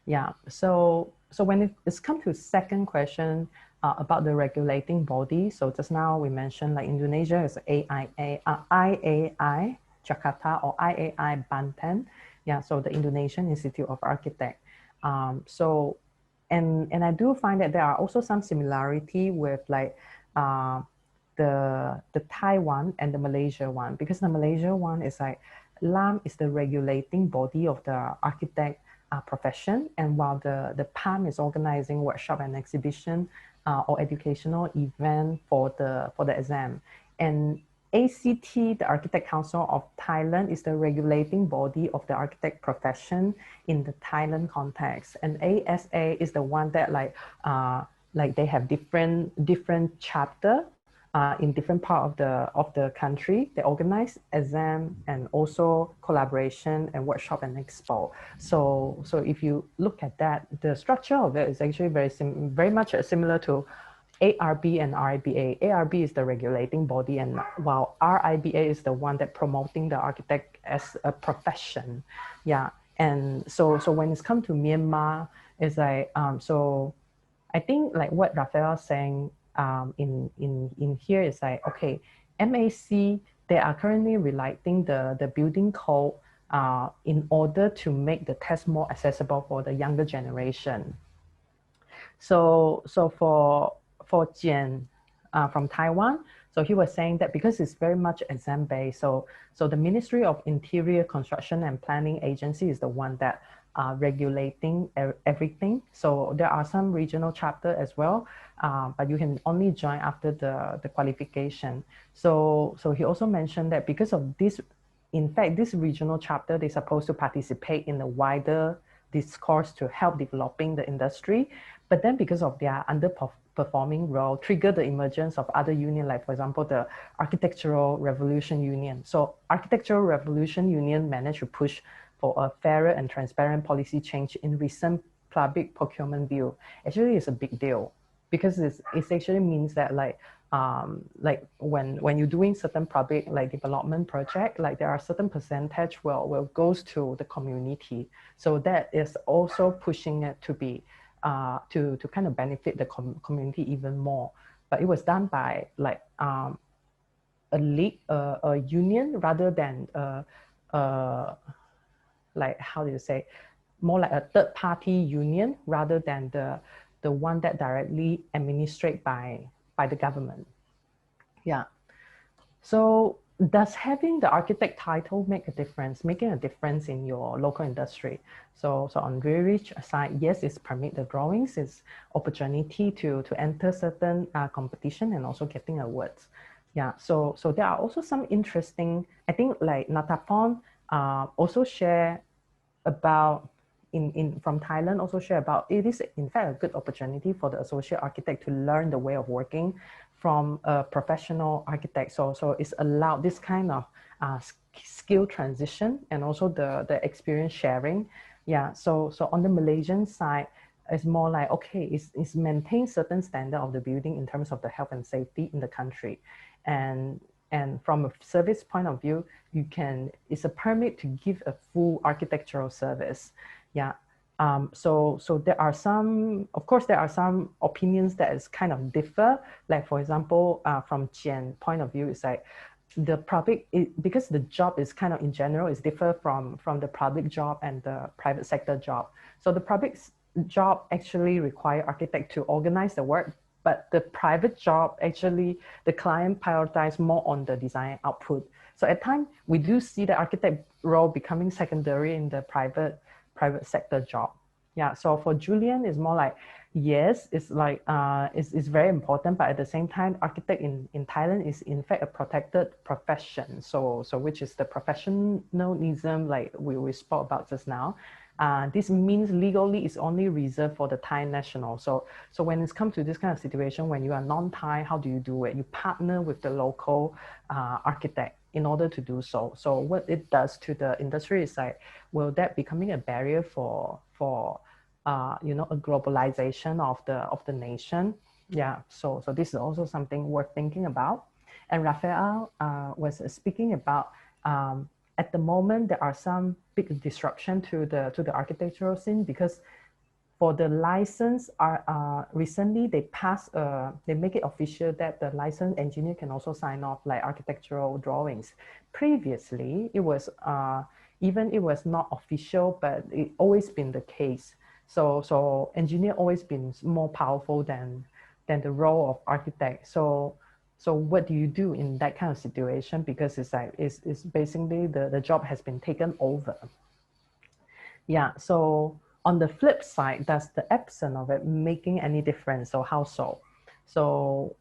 Yeah, so when it's come to second question about the regulating body, so just now we mentioned like Indonesia is IAI Jakarta or IAI Banten. Yeah, so the Indonesian Institute of Architects. So and I do find that there are also some similarity with like the Taiwan and the Malaysia one, because the Malaysia one is like LAM is the regulating body of the architect profession, and while the PAM is organizing workshop and exhibition or educational event for the exam. And ACT, the Architect Council of Thailand, is the regulating body of the architect profession in the Thailand context. And ASA is the one that like they have different chapter in different part of the country. They organize exam and also collaboration and workshop and expo. So if you look at that, the structure of it is actually very much similar to ARB and RIBA. ARB is the regulating body, and while RIBA is the one that promoting the architect as a profession. Yeah, and so when it's come to Myanmar, it's like so I think like what Raphael saying in here is like, okay, MAC, they are currently rewriting the building code in order to make the test more accessible for the younger generation. So for Jian from Taiwan, so he was saying that because it's very much exam based, so the Ministry of Interior Construction and Planning Agency is the one that regulating everything. So there are some regional chapter as well, but you can only join after the qualification. So he also mentioned that because of this, in fact, this regional chapter, they're supposed to participate in the wider discourse to help developing the industry. But then because of their underperforming role, trigger the emergence of other union, like for example, the Architectural Revolution Union. So Architectural Revolution Union managed to push for a fairer and transparent policy change in recent public procurement bill. Actually, it's a big deal because it actually means that like when you're doing certain public like development project, like there are certain percentage will goes to the community. So that is also pushing it to be to kind of benefit the community even more. But it was done by like a league, a union rather than like how do you say, more like a third party union rather than the one that directly administrated by the government. Yeah. So does having the architect title make a difference, making a difference in your local industry? So on Greenwich side, yes, it's permit the drawings, it's opportunity to enter certain competition and also getting awards. Yeah, so there are also some interesting, I think like Natapon also share about from Thailand, also share about it is in fact a good opportunity for the associate architect to learn the way of working from a professional architect. So it's allowed this kind of skill transition and also the experience sharing. Yeah, so on the Malaysian side, it's more like, okay, it's maintain certain standard of the building in terms of the health and safety in the country. And from a service point of view, it's a permit to give a full architectural service. Yeah. So there are some, of course, there are some opinions that is kind of differ. Like for example, from Jian point of view, it's like the public, because the job is kind of in general is differ from the public job and the private sector job. So the public job actually require architect to organize the work, but the private job, actually, the client prioritize more on the design output. So at times, we do see the architect role becoming secondary in the private sector job. Yeah, so for Julian, it's more like, yes, it's like, it's very important, but at the same time, architect in Thailand is in fact a protected profession. So which is the professionalism like we spoke about just now. This means legally it's only reserved for the Thai national. So when it's come to this kind of situation, when you are non-Thai, how do you do it? You partner with the local architect in order to do so. So what it does to the industry is like, will that becoming a barrier for you know, a globalization of the nation? Yeah. So this is also something worth thinking about. And Raphael was speaking about. At the moment, there are some big disruption to the architectural scene because for the license, recently they passed, they make it official that the licensed engineer can also sign off like architectural drawings. Previously, it was, even it was not official, but it always been the case. So engineer always been more powerful than the role of architect. So what do you do in that kind of situation? Because it's like, it's basically the job has been taken over. Yeah, so on the flip side, does the absence of it making any difference? So how so? So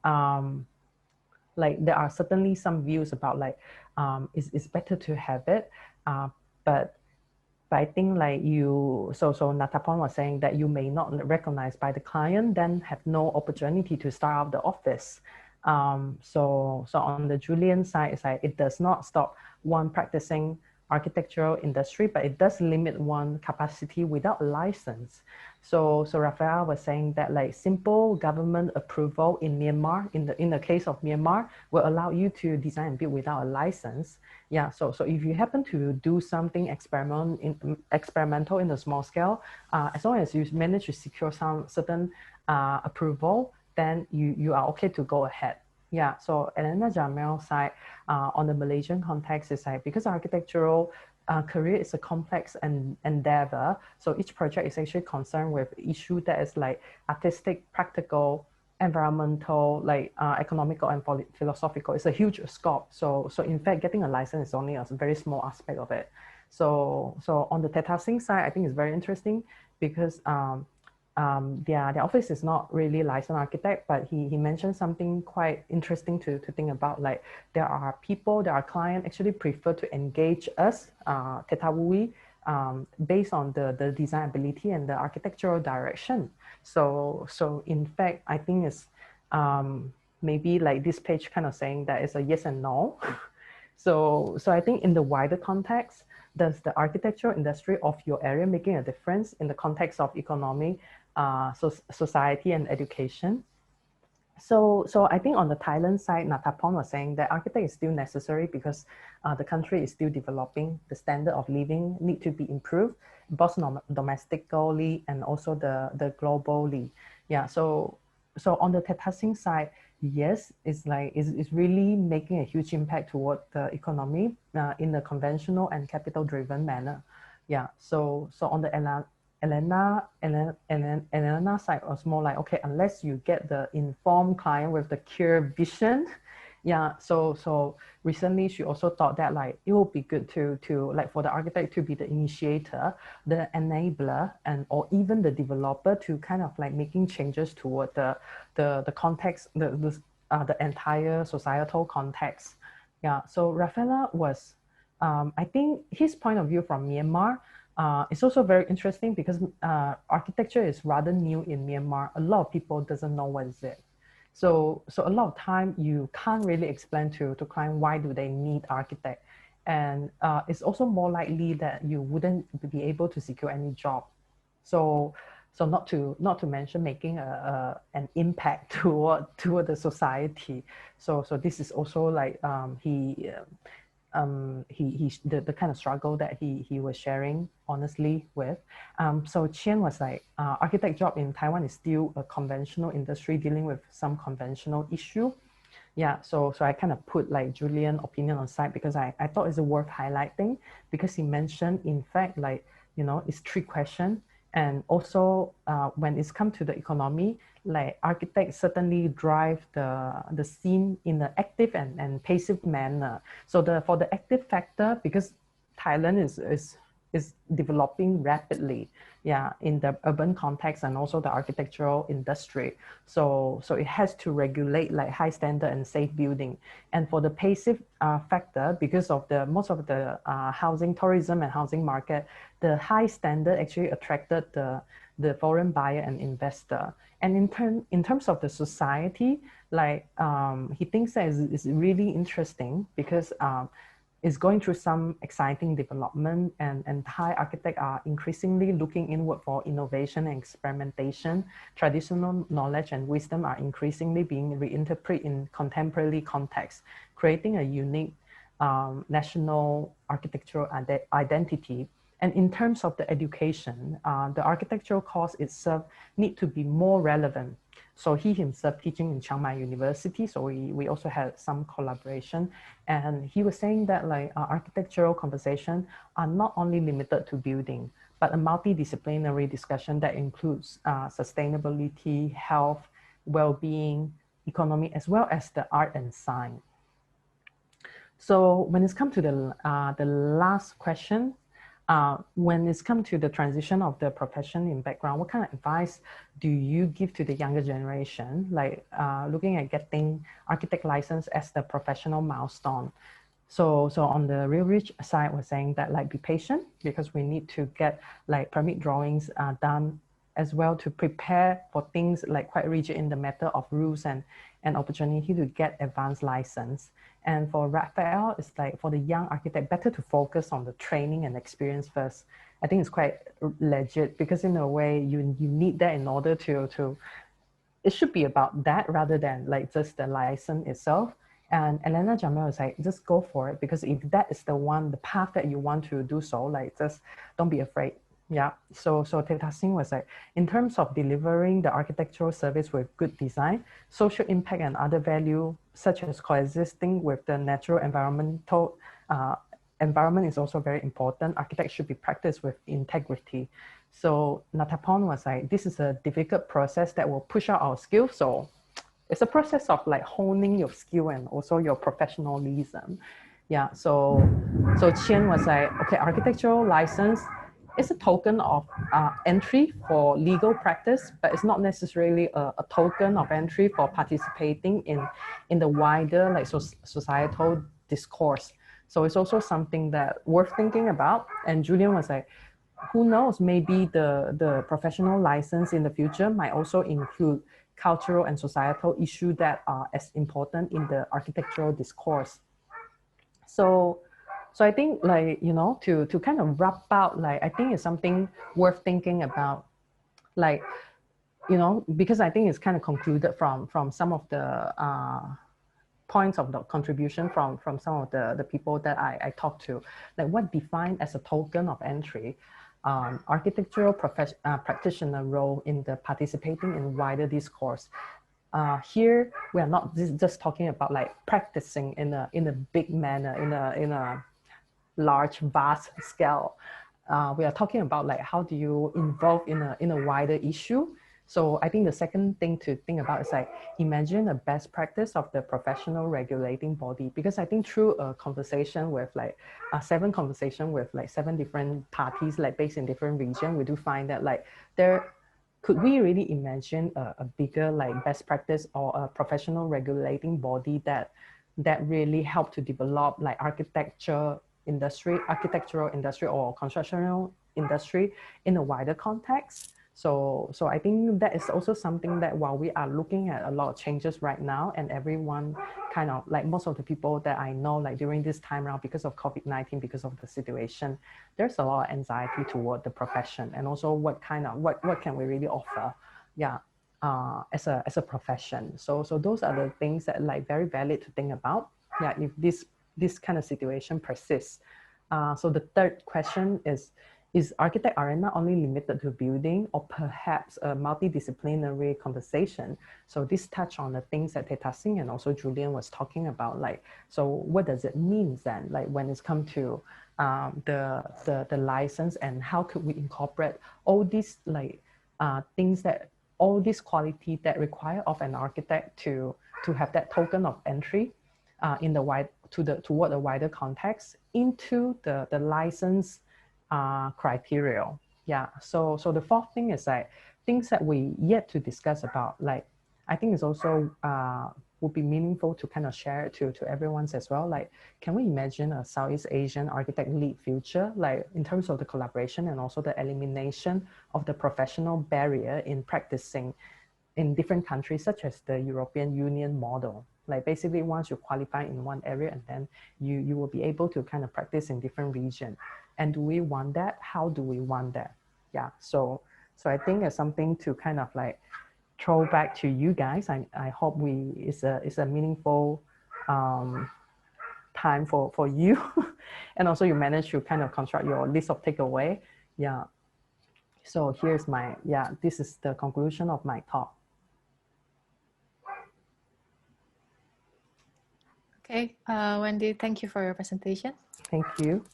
like there are certainly some views about like, it's better to have it, but I think like so Natapon was saying that you may not recognize by the client, then have no opportunity to start out the office. So on the Julian side, it's like it does not stop one practicing architectural industry, but it does limit one capacity without a license. So Rafael was saying that like simple government approval in Myanmar, in the case of Myanmar, will allow you to design and build without a license. Yeah, so if you happen to do something experimental in a small scale, as long as you manage to secure some certain approval, then you are okay to go ahead. Yeah, so Elena Jamel's side, on the Malaysian context, is like because architectural career is a complex endeavor. So each project is actually concerned with issue that is like artistic, practical, environmental, like economical and philosophical. It's a huge scope. So in fact, getting a license is only a very small aspect of it. So on the Teta Singh side, I think it's very interesting because their office is not really licensed architect, but he mentioned something quite interesting to think about. Like there are clients actually prefer to engage us, Teta Wui, based on the design ability and the architectural direction. So in fact, I think it's maybe like this page kind of saying that it's a yes and no. So I think in the wider context, does the architectural industry of your area making a difference in the context of economy, society and education? So I think on the Thailand side, Natapon was saying that architect is still necessary because the country is still developing. The standard of living need to be improved, both domestically and also the globally. Yeah, so on the Teta Singh side, yes, it's really making a huge impact toward the economy in a conventional and capital-driven manner. Yeah, so on the Elena side was more like, okay, unless you get the informed client with the clear vision. Yeah, so recently she also thought that like it would be good to like for the architect to be the initiator, the enabler, or even the developer to kind of like making changes toward the context, the entire societal context. Yeah, so Rafaela was, I think his point of view from Myanmar, it's also very interesting because architecture is rather new in Myanmar. A lot of people doesn't know what is it. So a lot of time you can't really explain to client why do they need architect. And it's also more likely that you wouldn't be able to secure any job. So not to mention making an impact toward the society. So this is also like the kind of struggle that he was sharing honestly with. So Qian was like, architect job in Taiwan is still a conventional industry dealing with some conventional issue. Yeah, so I kind of put like Julian opinion on side because I thought it's worth highlighting because he mentioned, in fact, like, you know, it's 3 questions. And also when it's come to the economy, like architects certainly drive the scene in an active and passive manner. So for the active factor, because Thailand is developing rapidly, yeah, in the urban context and also the architectural industry. So it has to regulate like high standard and safe building. And for the passive factor, because of most of the housing, tourism and housing market, the high standard actually attracted the foreign buyer and investor. And in terms of the society, like he thinks that is really interesting because is going through some exciting development, and Thai architects are increasingly looking inward for innovation and experimentation. Traditional knowledge and wisdom are increasingly being reinterpreted in contemporary context, creating a unique national architectural identity. And in terms of the education, the architectural course itself need to be more relevant. So he himself teaching in Chiang Mai University, so we also had some collaboration. And he was saying that like architectural conversation are not only limited to building, but a multidisciplinary discussion that includes sustainability, health, well-being, economy, as well as the art and science. So when it's come to the last question, when it's come to the transition of the profession in background, what kind of advice do you give to the younger generation, like looking at getting architect license as the professional milestone? So on the real rich side, we're saying that like be patient, because we need to get like permit drawings done as well to prepare for things like quite rigid in the matter of rules and opportunity to get advanced license. And for Raphael, it's like for the young architect, better to focus on the training and experience first. I think it's quite legit, because in a way you need that in order to it should be about that rather than like just the license itself. And Elena Jamel was like, just go for it, because if that is the path that you want to do so, like just don't be afraid. Yeah, so Teta Singh was like, in terms of delivering the architectural service with good design, social impact and other value, such as coexisting with the natural environmental environment is also very important. Architecture should be practiced with integrity. So Natapon was like, this is a difficult process that will push out our skills. So it's a process of like honing your skill and also your professionalism. Yeah, so Chien was like, okay, architectural license is a token of entry for legal practice, but it's not necessarily a token of entry for participating in the wider like societal discourse. So it's also something that worth thinking about. And Julian was like, who knows, maybe the professional license in the future might also include cultural and societal issues that are as important in the architectural discourse. So I think like, you know, to kind of wrap out, like, I think it's something worth thinking about, like, you know, because I think it's kind of concluded from some of the points of the contribution from some of the people that I talked to, like what defined as a token of entry, architectural practitioner role in the participating in wider discourse. Here we are not just talking about like practicing in a big manner, in a large, vast scale. We are talking about like how do you involve in a wider issue. So I think the second thing to think about is like, imagine a best practice of the professional regulating body, because I think through a conversation with like 7 conversations with like 7 different parties, like based in different regions, we do find that like could we really imagine a bigger like best practice or a professional regulating body that really help to develop like architectural industry or constructional industry in a wider context? So I think that is also something that while we are looking at a lot of changes right now, and everyone kind of like most of the people that I know, like during this time around, because of COVID-19, because of the situation, there's a lot of anxiety toward the profession, and also what can we really offer, yeah, as a profession. So those are the things that like very valid to think about, yeah, if this kind of situation persists. So the third question is architect arena only limited to building, or perhaps a multidisciplinary conversation? So this touch on the things that Teta Singh and also Julian was talking about, like, so what does it mean then, like when it's come to the license, and how could we incorporate all these like things that, all this quality that require of an architect to have that token of entry in the toward a wider context into the license criteria. Yeah, so the fourth thing is like things that we yet to discuss about, like I think it's also would be meaningful to kind of share it to everyone as well. Like, can we imagine a Southeast Asian architect lead future, like in terms of the collaboration and also the elimination of the professional barrier in practicing in different countries, such as the European Union model? Like basically once you qualify in one area, and then you will be able to kind of practice in different regions. And do we want that? How do we want that? Yeah, so I think it's something to kind of like throw back to you guys. I hope it's a meaningful time for you. And also you managed to kind of construct your list of takeaway. Yeah. So here's my, this is the conclusion of my talk. Okay, Wendy, thank you for your presentation. Thank you.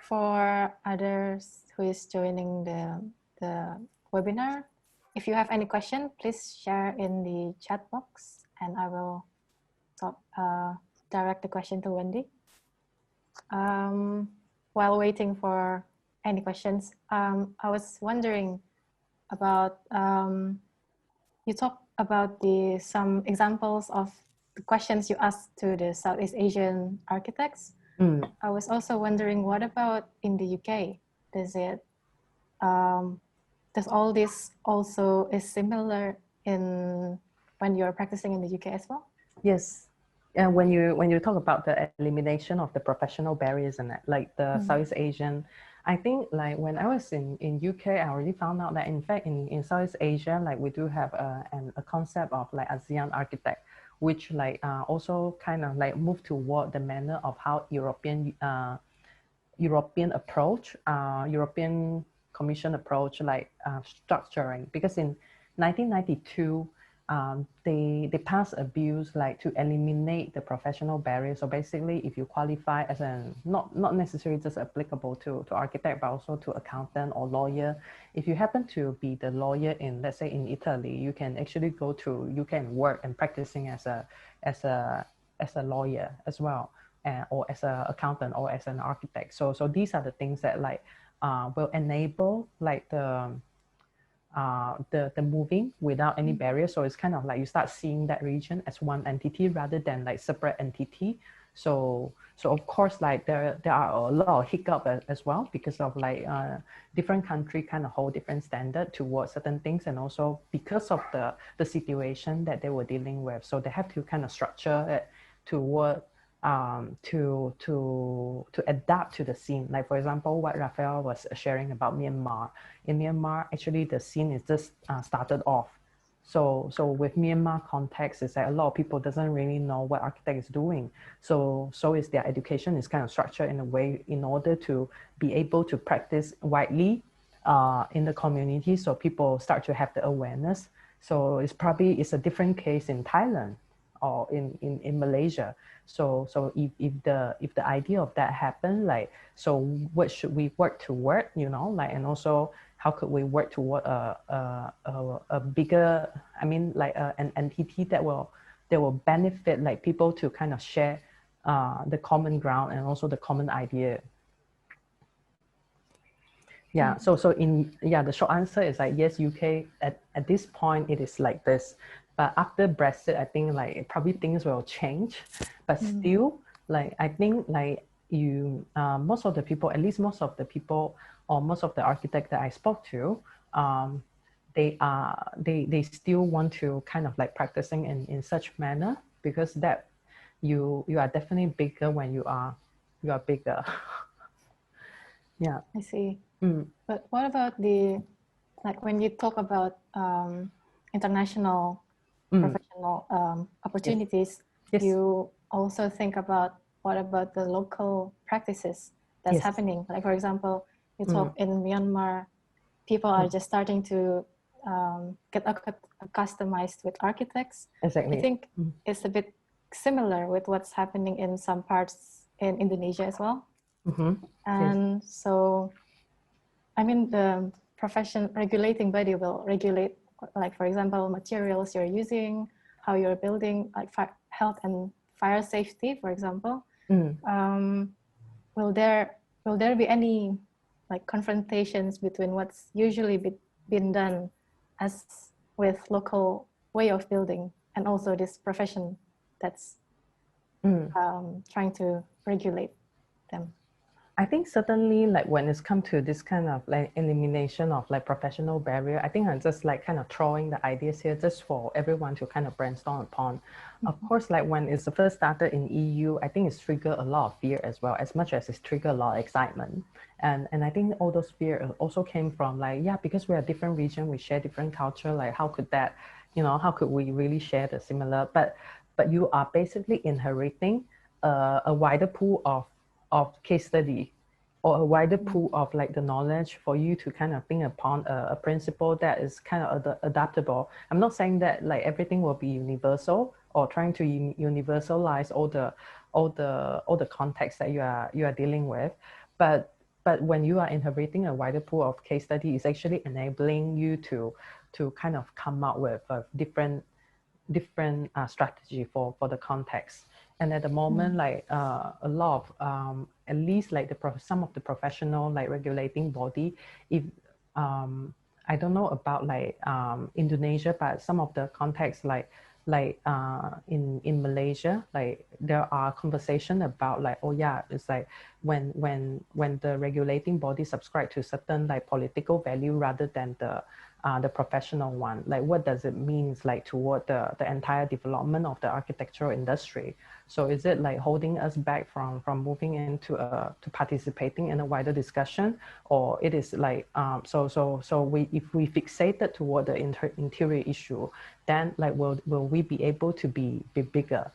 For others who is joining the webinar, if you have any question, please share in the chat box and I will direct the question to Wendy. While waiting for any questions, I was wondering about, you talked about some examples of the questions you asked to the Southeast Asian architects. I was also wondering, what about in the UK? Does all this also is similar when you're practicing in the UK as well? Yes. And when you talk about the elimination of the professional barriers and like the Southeast Asian, I think like when I was in UK, I already found out that in fact in Southeast Asia, like we do have a concept of like ASEAN architect, which like also kind of like move toward the manner of how European approach, European Commission approach like structuring, because in 1992, they passed a bill like to eliminate the professional barriers. So basically, if you qualify as not necessarily just applicable to architect, but also to accountant or lawyer, if you happen to be the lawyer in, let's say in Italy, you can actually go to UK and work and practicing as a lawyer as well, or as an accountant or as an architect. So these are the things that like will enable like the moving without any barriers. So it's kind of like you start seeing that region as one entity rather than like separate entity. So of course, like there are a lot of hiccup as well, because of like different country kind of hold different standard towards certain things, and also because of the situation that they were dealing with. So they have to kind of structure it toward to adapt to the scene. Like for example, what Raphael was sharing about Myanmar. In Myanmar, actually the scene is just started off. So with Myanmar context, it's like a lot of people doesn't really know what architect is doing. So is their education is kind of structured in a way in order to be able to practice widely in the community. So people start to have the awareness. So it's a different case in Thailand or in Malaysia. So if the idea of that happened, like, so what should we work toward, you know, like, and also how could we work toward a bigger, I mean, like an entity that will benefit like people to kind of share the common ground and also the common idea. Yeah, so the short answer is like, yes, UK at this point it is like this. But after Brexit, I think like probably things will change. But still, like I think like most of the people, at least most of the people or most of the architects that I spoke to, they still want to kind of like practicing in such manner, because that you are definitely bigger when you are bigger. Yeah, I see. But what about like when you talk about international professional opportunities, yes. You also think about what about the local practices that's happening. Like for example, you talk in Myanmar, people are just starting to get customized with architects. Exactly. I think it's a bit similar with what's happening in some parts in Indonesia as well. And so, I mean, the profession regulating body will regulate, like for example, materials you're using, how you're building, like health and fire safety, for example. Will there be any like confrontations between what's usually been done as with local way of building and also this profession that's trying to regulate them? I think certainly like when it's come to this kind of like elimination of like professional barrier, I think I'm just like kind of throwing the ideas here just for everyone to kind of brainstorm upon. Of course, like when it's first started in EU, I think it's triggered a lot of fear as well, as much as it's triggered a lot of excitement. And I think all those fear also came from like, yeah, because we're a different region, we share different culture, like how could that, you know, how could we really share the similar, but but you are basically inheriting a wider pool of case study, or a wider pool of like the knowledge for you to kind of think upon a principle that is kind of adaptable. I'm not saying that like everything will be universal or trying to universalize all the context that you are dealing with, but when you are inheriting a wider pool of case study, it's actually enabling you to kind of come up with a different strategy for the context. And at the moment, like a lot of at least like some of the professional like regulating body, if I don't know about like Indonesia, but some of the contexts like in Malaysia, like there are conversation about like, oh yeah, it's like when the regulating body subscribe to certain like political value rather than the professional one, like what does it mean like toward the entire development of the architectural industry? So is it like holding us back from moving into to participating in a wider discussion, or it is like so if we fixated toward the interior issue, then like will we be able to be bigger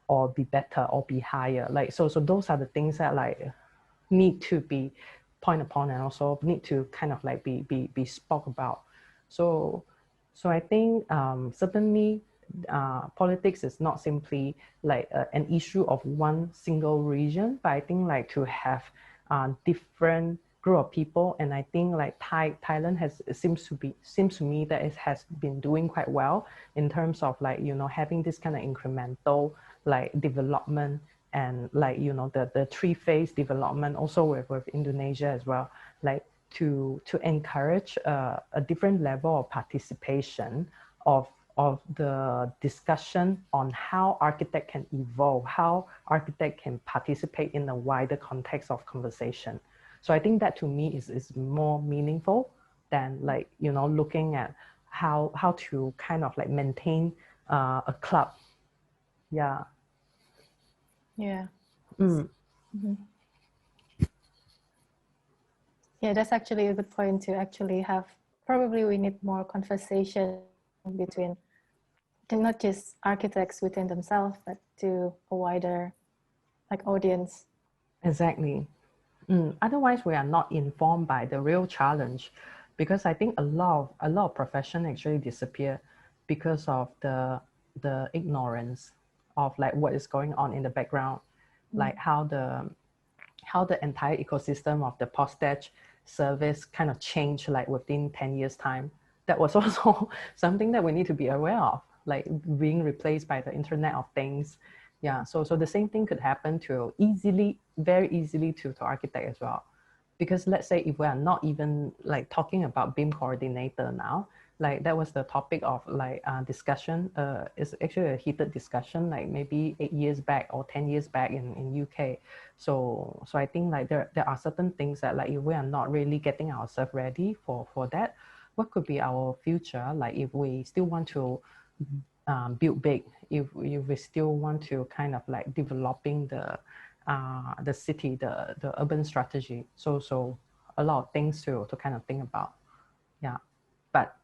or be better or be higher? Like so those are the things that like need to be point upon and also need to kind of like be spoke about. So I think certainly politics is not simply like an issue of one single region, but I think like to have different group of people, and I think like Thailand seems to me that it has been doing quite well in terms of like, you know, having this kind of incremental like development, and like, you know, the three-phase development also with Indonesia as well, like to encourage a different level of participation of the discussion on how architect can evolve, how architect can participate in a wider context of conversation. So I think that to me is more meaningful than like, you know, looking at how to kind of like maintain a club. Yeah. Yeah. Mm-hmm. Yeah, that's actually a good point to actually have. Probably we need more conversation between not just architects within themselves, but to a wider like audience. Exactly. Otherwise, we are not informed by the real challenge, because I think a lot of profession actually disappear because of the ignorance of like what is going on in the background, like how the entire ecosystem of the postage service kind of changed like within 10 years time. That was also something that we need to be aware of, like being replaced by the Internet of Things. Yeah, so the same thing could happen to very easily to architect as well. Because let's say if we are not even like talking about BIM coordinator now, like that was the topic of like discussion. It's actually a heated discussion, like maybe 8 years back or 10 years back in UK. So I think like there are certain things that like if we are not really getting ourselves ready for that, what could be our future? Like if we still want to build big, if we still want to kind of like developing the city, the urban strategy. So a lot of things to kind of think about. Yeah, but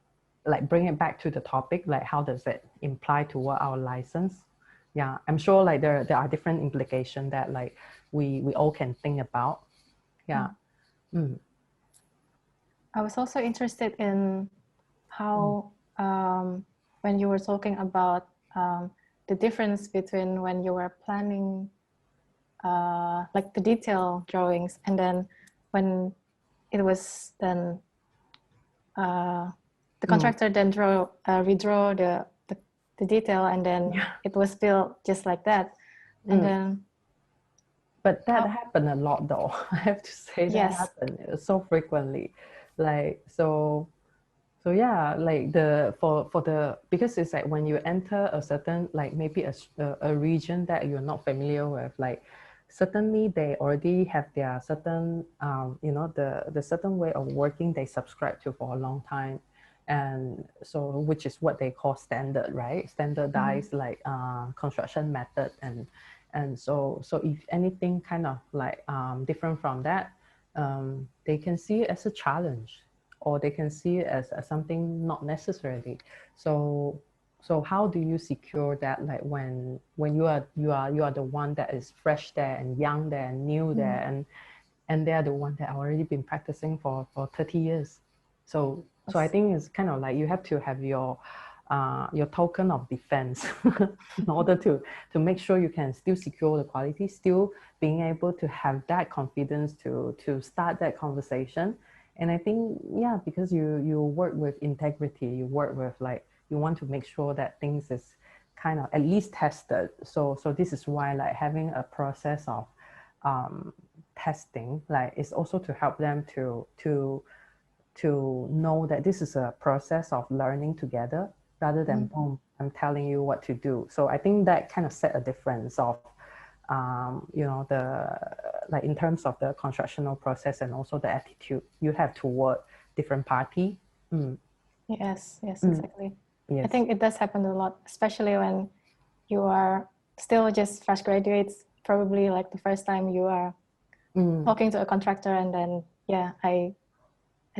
like bring it back to the topic, like how does it imply toward our license? Yeah, I'm sure like there are different implications that like we all can think about. Yeah. I was also interested in how when you were talking about the difference between when you were planning like the detail drawings, and then when it was then the contractor then redraw the detail, and then it was built just like that. And then but that happened a lot though. I have to say that happened so frequently. Like so yeah, like because it's like when you enter a certain like maybe a region that you're not familiar with, like certainly they already have their certain you know, the certain way of working they subscribe to for a long time, and so which is what they call standard, right? Standardized like construction method, and so if anything kind of like different from that, they can see it as a challenge, or they can see it as something not necessarily. So So how do you secure that, like when you are the one that is fresh there and young there and new there, and they're the one that have already been practicing for 30 years. So I think it's kind of like you have to have your token of defense in order to make sure you can still secure the quality, still being able to have that confidence to start that conversation. And I think, yeah, because you work with integrity, you work with like, you want to make sure that things is kind of at least tested. So this is why like having a process of testing, like, is also to help them to know that this is a process of learning together rather than boom, I'm telling you what to do. So I think that kind of set a difference of you know, the like in terms of the constructional process and also the attitude you have toward different party. Yes, exactly. Yes. I think it does happen a lot, especially when you are still just fresh graduates, probably like the first time you are talking to a contractor, and then yeah, I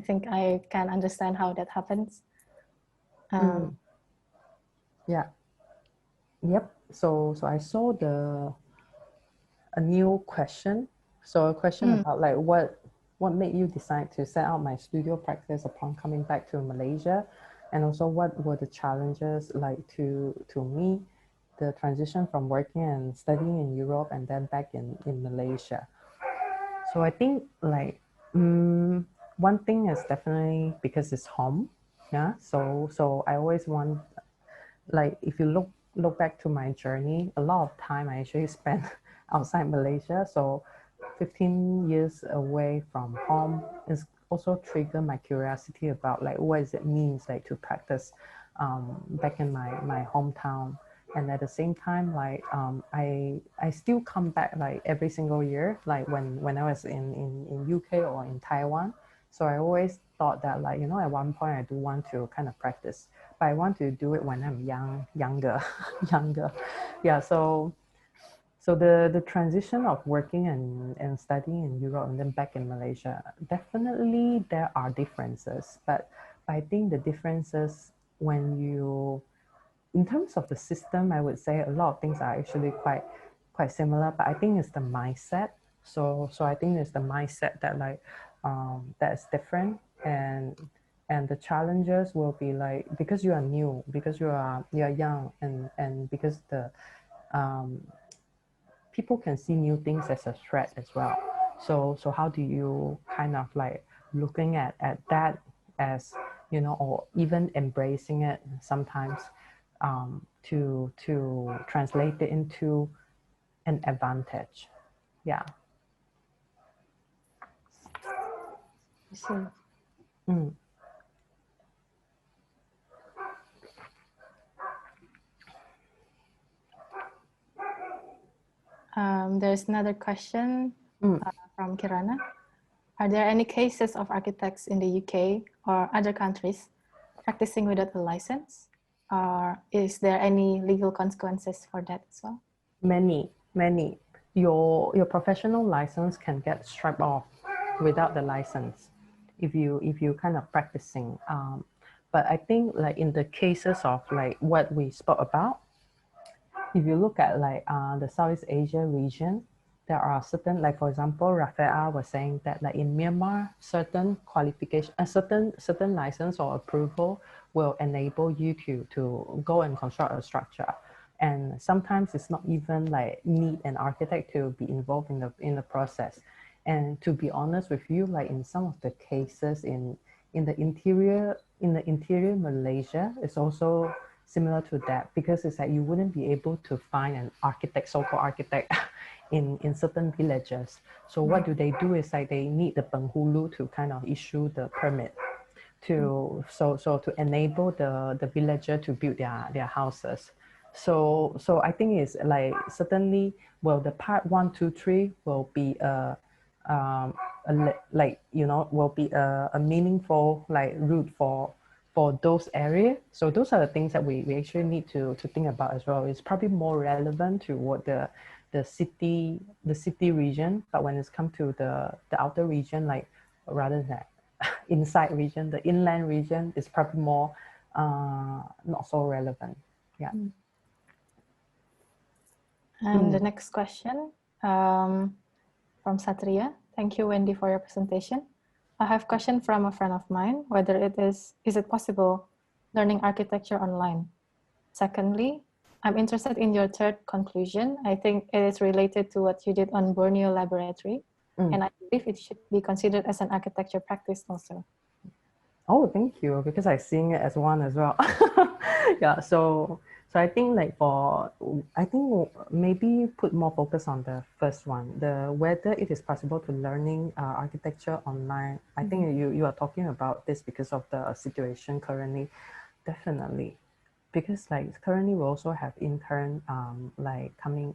think I can understand how that happens. Yeah. Yep. So I saw a new question. So a question about like what made you decide to set out my studio practice upon coming back to Malaysia, and also what were the challenges like to me, the transition from working and studying in Europe and then back in Malaysia. So I think like one thing is definitely because it's home. Yeah. So I always want, like, if you look back to my journey, a lot of time I actually spent outside Malaysia. So 15 years away from home is also triggered my curiosity about like what does it means like to practice back in my hometown. And at the same time, like I still come back like every single year, like when I was in UK or in Taiwan. So I always thought that, like, you know, at one point I do want to kind of practice, but I want to do it when I'm younger. Yeah. So the transition of working and studying in Europe and then back in Malaysia, definitely there are differences. But I think the differences, when you, in terms of the system, I would say a lot of things are actually quite similar. But I think it's the mindset. So I think it's the mindset that like that's different, and the challenges will be like, because you are new, because you are young, and because the people can see new things as a threat as well. So how do you kind of like looking at that as, you know, or even embracing it sometimes to translate it into an advantage? Yeah. I see. There's another question from Kirana. Are there any cases of architects in the UK or other countries practicing without a license? Or is there any legal consequences for that as well? Many. Your professional license can get stripped off without the license if you kind of practicing. But I think like in the cases of like what we spoke about, if you look at like the Southeast Asia region, there are certain, like for example, Rafael was saying that like in Myanmar, certain qualification, certain license or approval will enable you to go and construct a structure. And sometimes it's not even like need an architect to be involved in the process. And to be honest with you, like in some of the cases in the interior Malaysia, it's also similar to that, because it's like you wouldn't be able to find an architect, so-called architect, in certain villages. So what do? Is like they need the penghulu to kind of issue the permit to to enable the villager to build their houses. So I think it's like certainly, well, the part 1, 2, 3 will be like, you know, will be a meaningful like route for those areas. So those are the things that we actually need to think about as well. It's probably more relevant to what the city region, but when it's come to the outer region, like rather than inside region, the inland region is probably more not so relevant. Yeah. And the next question from Satria. Thank you, Wendy, for your presentation. I have a question from a friend of mine, whether is it possible learning architecture online? Secondly, I'm interested in your third conclusion. I think it is related to what you did on Borneo Laboratory, and I believe it should be considered as an architecture practice also. Oh, thank you, because I seeing it as one as well. Yeah, so I think maybe put more focus on the first one, whether it is possible to learning architecture online. I think you are talking about this because of the situation currently. Definitely, because like currently we also have intern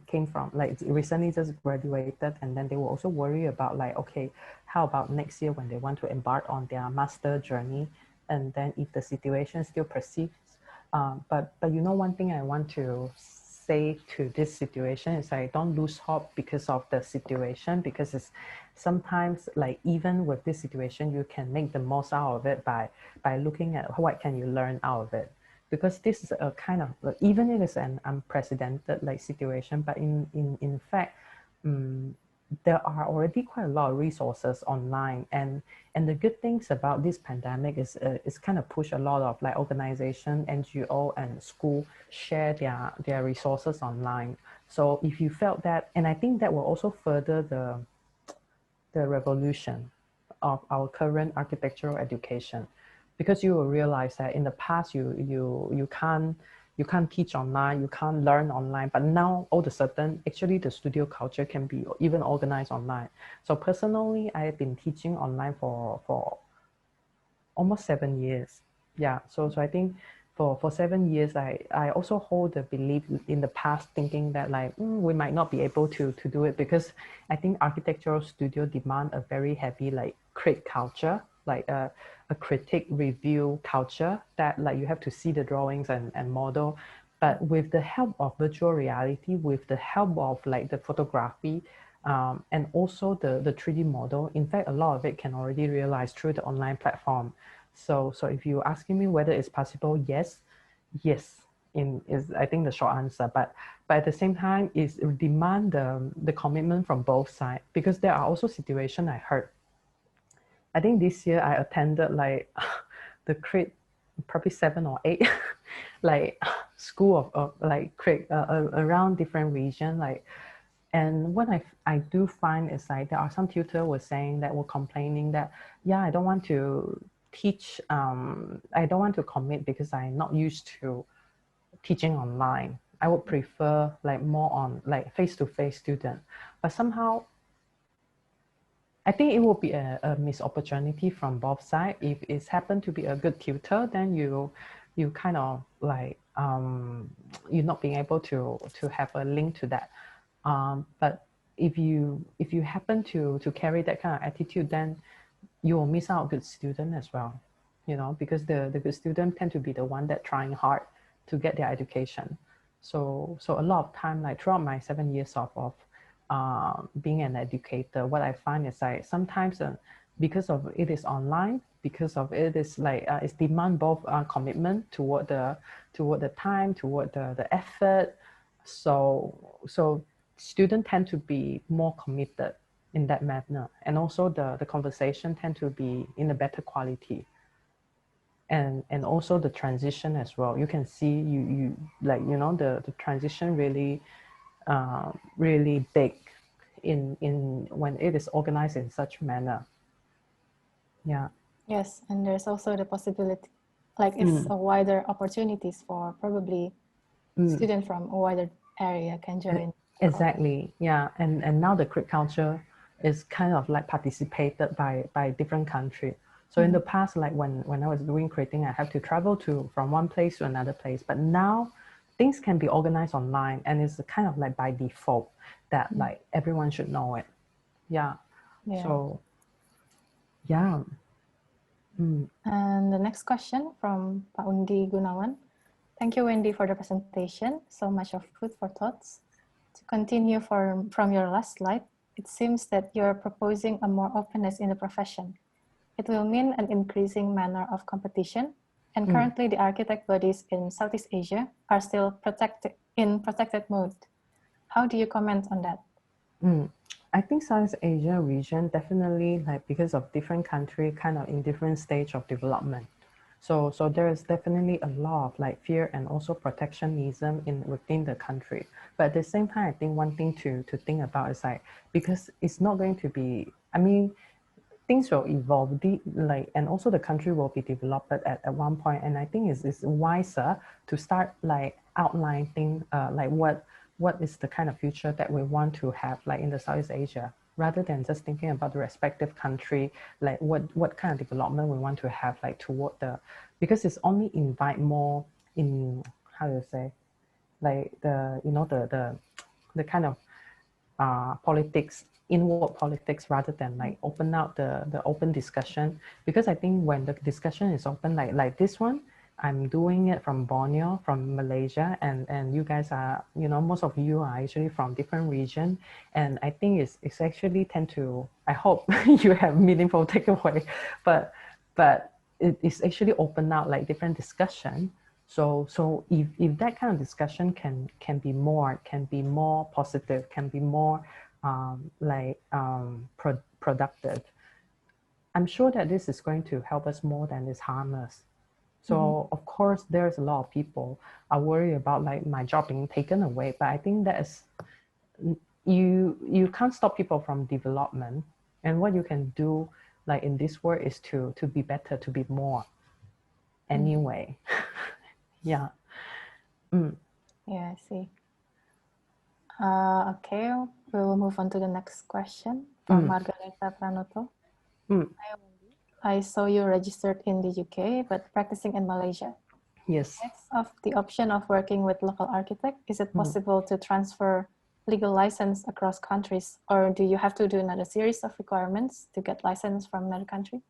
came from like recently just graduated, and then they will also worry about like, okay, how about next year when they want to embark on their master journey, and then if the situation still persists. But you know, one thing I want to say to this situation is I don't lose hope because of the situation, because it's sometimes like even with this situation you can make the most out of it by looking at what can you learn out of it. Because this is a kind of, even it is an unprecedented like situation, but in fact, there are already quite a lot of resources online, and the good things about this pandemic is kind of push a lot of like organization, NGO, and school share their resources online. So if you felt that, and I think that will also further the revolution of our current architectural education. Because you will realize that in the past you can't teach online, you can't learn online, but now all of a sudden actually the studio culture can be even organized online. So personally, I have been teaching online for almost 7 years. Yeah, so I think for 7 years I also hold the belief in the past, thinking that like we might not be able to do it, because I think architectural studio demand a very heavy like crit culture, like a critic review culture, that like you have to see the drawings and model. But with the help of virtual reality, with the help of like the photography, and also the 3D model, in fact a lot of it can already realize through the online platform. So if you're asking me whether it's possible, yes is I think the short answer. But at the same time, is demand the commitment from both sides, because there are also situations I heard. I think this year I attended like the CRIT, probably 7 or 8 like school of like CRIT around different region, like. And what I do find is like there are some tutors were saying that were complaining that, yeah, I don't want to teach, I don't want to commit because I'm not used to teaching online. I would prefer like more on like face-to-face student. But somehow I think it will be a missed opportunity from both sides. If it's happened to be a good tutor, then you kind of like you're not being able to have a link to that. But if you happen to carry that kind of attitude, then you will miss out good student as well, you know, because the good student tend to be the one that trying hard to get their education. So a lot of time, like throughout my 7 years of being an educator, what I find is like sometimes because of it is online, because of it is like it's demand both commitment toward the time, toward the effort. So students tend to be more committed in that manner, and also the conversation tend to be in a better quality, and also the transition as well. You can see you like, you know, the transition really really big in when it is organized in such manner. Yeah. Yes, and there's also the possibility, like it's a wider opportunities for probably students from a wider area can join. Exactly. Yeah. And now the crit culture is kind of like participated by different countries. So in the past, like when I was doing creating, I have to travel from one place to another place. But now things can be organized online, and it's kind of like by default that like everyone should know it. Yeah. So yeah. And the next question from Pak Undi Gunawan. Thank you, Wendy, for the presentation. So much of food for thoughts. To continue from your last slide, it seems that you're proposing a more openness in the profession. It will mean an increasing manner of competition. And currently the architect bodies in Southeast Asia are still protected mode. How do you comment on that? I think Southeast Asia region definitely, like, because of different country kind of in different stage of development. So there is definitely a lot of like fear and also protectionism within the country. But at the same time, I think one thing to think about is like, because it's not going to be, I mean, things will evolve, and also the country will be developed at one point. And I think it's wiser to start like outlining like what is the kind of future that we want to have like in the Southeast Asia, rather than just thinking about the respective country, like what kind of development we want to have like toward because it's only invite more in, how do you say, like the kind of politics, inward politics, rather than like open out the open discussion. Because I think when the discussion is open, like this one, I'm doing it from Borneo, from Malaysia, and you guys are, most of you are actually from different region. And I think it's actually tend to, I hope you have meaningful takeaway, but it's actually open out like different discussion. So if that kind of discussion can be more positive, can be more productive, I'm sure that this is going to help us more than it's harm us. So of course, there's a lot of people are worried about like my job being taken away, but I think that is, you can't stop people from development. And what you can do like in this world is to be better, to be more anyway. Yeah. Yeah, I see. Okay, we will move on to the next question from Margareta Pranoto. Hi, Wendy. I saw you registered in the UK, but practicing in Malaysia. Yes. Next of the option of working with local architect, is it possible to transfer legal license across countries, or do you have to do another series of requirements to get license from another country?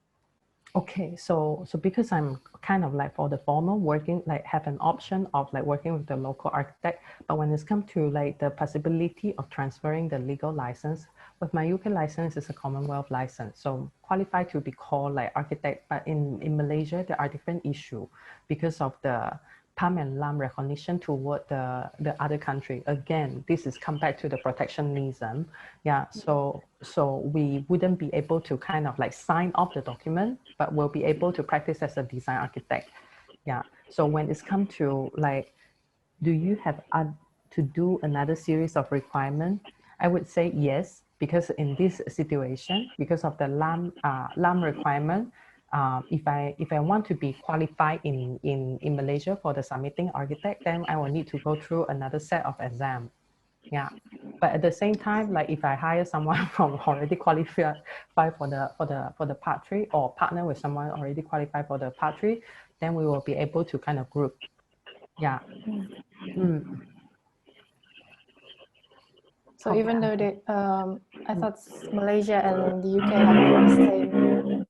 Okay, so because I'm kind of like for the formal working, like have an option of like working with the local architect, but when it's come to like the possibility of transferring the legal license, with my UK license is a Commonwealth license, so qualified to be called like architect. But in Malaysia, there are different issues because of the PAM and LAM recognition toward the other country. Again, this is come back to the protectionism. Yeah, so we wouldn't be able to kind of like sign off the document, but we'll be able to practice as a design architect. Yeah, so when it's come to like, do you have to do another series of requirements? I would say yes, because in this situation, because of the LAM requirement, if I want to be qualified in Malaysia for the submitting architect, then I will need to go through another set of exam. Yeah, but at the same time, like if I hire someone from already qualified for the part 3, or partner with someone already qualified for the part 3, then we will be able to kind of group. Yeah. So even though I thought Malaysia and the UK have the same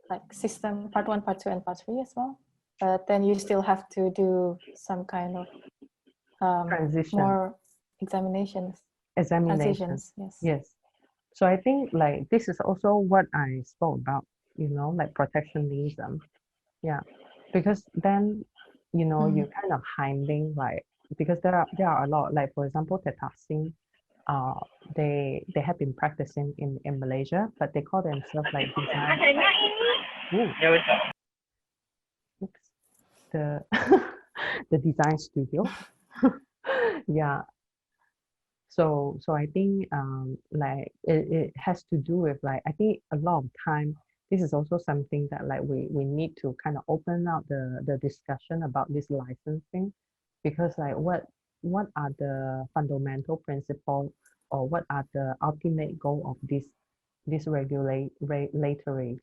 like system, part 1, part 2, and part 3 as well, but then you still have to do some kind of transition, more examinations. Transitions. Yes. So I think like this is also what I spoke about, like protectionism. Yeah, because then you kind of hiding, like, because there are a lot, like for example, Tetasin, they have been practicing in Malaysia, but they call themselves like design. Oops, the the design studio. Yeah. So I think like it has to do with like, I think a lot of time this is also something that like we need to kind of open up the discussion about this licensing, because like what are the fundamental principles, or what are the ultimate goal of this regulatory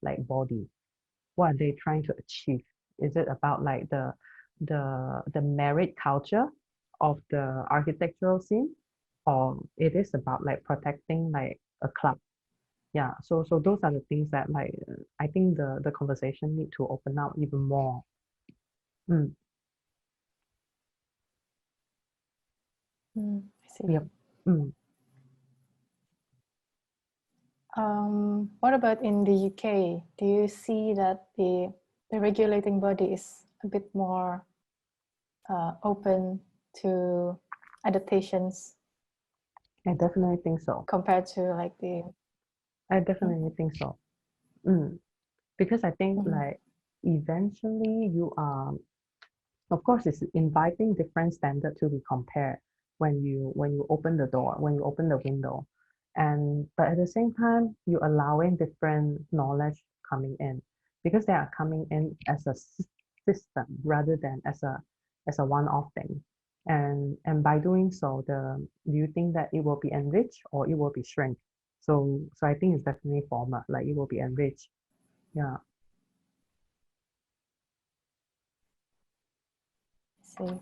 like body? What are they trying to achieve? Is it about like the merit culture of the architectural scene, or it is about like protecting like a club? Yeah, so those are the things that like I think the conversation need to open up even more. I see. Yep. What about in the UK? Do you see that the regulating body is a bit more open to adaptations? I definitely think so. Compared to like the... I definitely think so. Because I think like eventually you are, of course, it's inviting different standard to be compared when you open the door, when you open the window, but at the same time you're allowing different knowledge coming in because they are coming in as a system rather than as a one-off thing. And by doing so, do you think that it will be enriched or it will be shrink? So I think it's definitely format, like it will be enriched. Yeah. See.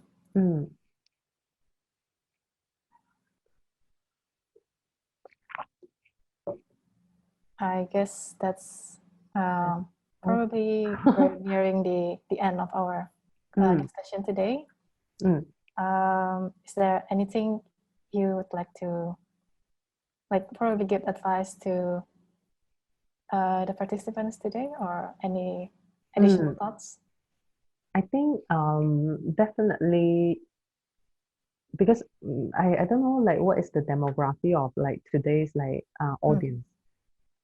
I guess that's probably we're nearing the end of our discussion today. Is there anything you would like to probably give advice to the participants today, or any additional thoughts? I think definitely, because I don't know like what is the demography of like today's like audience.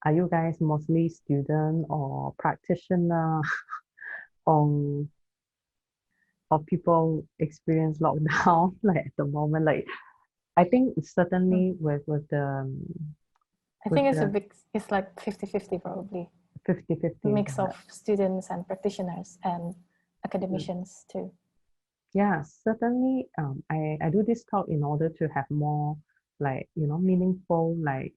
Are you guys mostly student or practitioner or people experience lockdown like at the moment? Like I think certainly with the I think it's like 50-50 probably. 50-50. A mix of students and practitioners and academicians too. Yeah, certainly. I do this talk in order to have more like meaningful like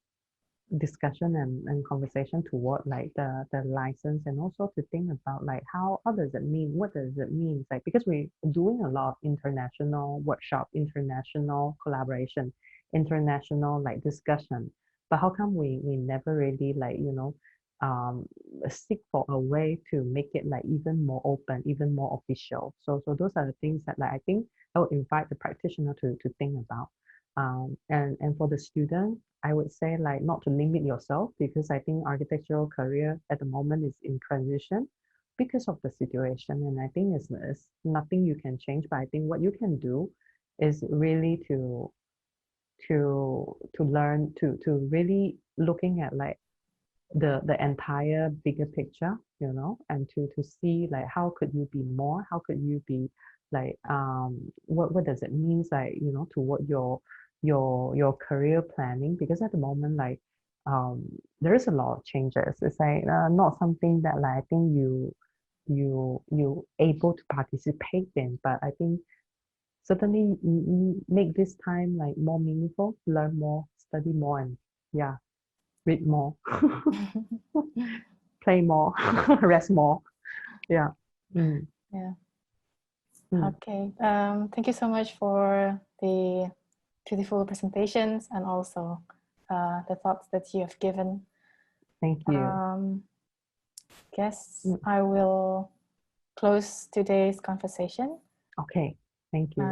discussion and conversation toward like the license, and also to think about like how does it mean, what does it mean, like because we're doing a lot of international workshop, international collaboration, international like discussion, but how come we never really like seek for a way to make it like even more open, even more official? So those are the things that like I think I would invite the practitioner to think about. And for the student, I would say like not to limit yourself, because I think architectural career at the moment is in transition because of the situation, and I think it's nothing you can change. But I think what you can do is really to learn to really looking at like the entire bigger picture, and to see like how could you be more, how could you be like what does it mean like toward your career planning, because at the moment like there is a lot of changes. It's like not something that like I think you able to participate in, but I think certainly make this time like more meaningful, learn more, study more, and yeah, read more, play more, rest more. Yeah. Yeah. Okay. Thank you so much for the beautiful presentations and also the thoughts that you have given. Thank you. Guess I will close today's conversation. Okay. Thank you.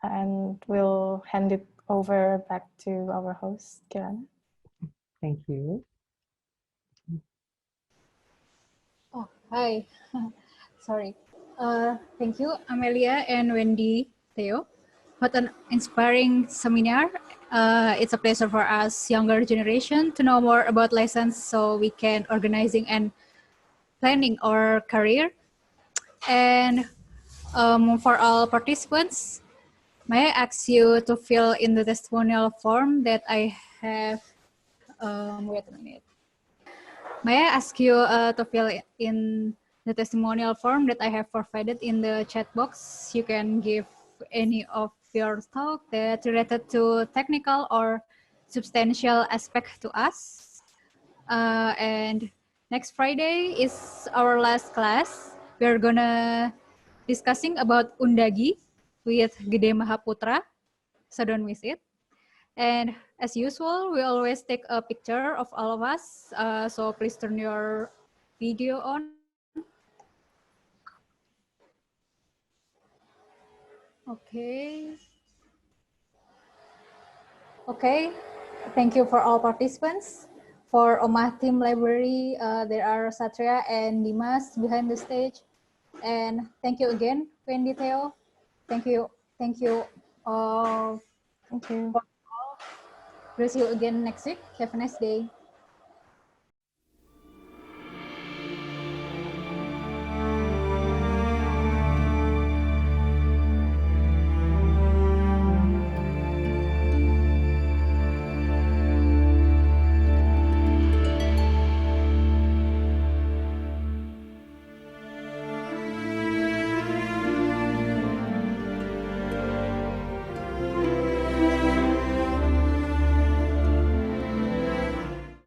And we'll hand it over back to our host, Kirana. Thank you. Oh, hi. Sorry. Thank you, Amelia and Wendy, Theo. What an inspiring seminar. It's a pleasure for us, younger generation, to know more about license so we can organizing and planning our career. And for all participants, may I ask you to fill in the testimonial form that I have, wait a minute. May I ask you to fill in the testimonial form that I have provided in the chat box? You can give any of your talk that related to technical or substantial aspect to us. And next Friday is our last class. We're gonna discussing about Undagi with Gede Mahaputra, so don't miss it. And as usual, we always take a picture of all of us. So please turn your video on. Okay. Okay. Thank you for all participants For Omah Team Library, there are Satria and Dimas behind the stage. And thank you again, Wendy, Theo. Thank you. Thank you. Thank you. We'll see you again next week. Have a nice day.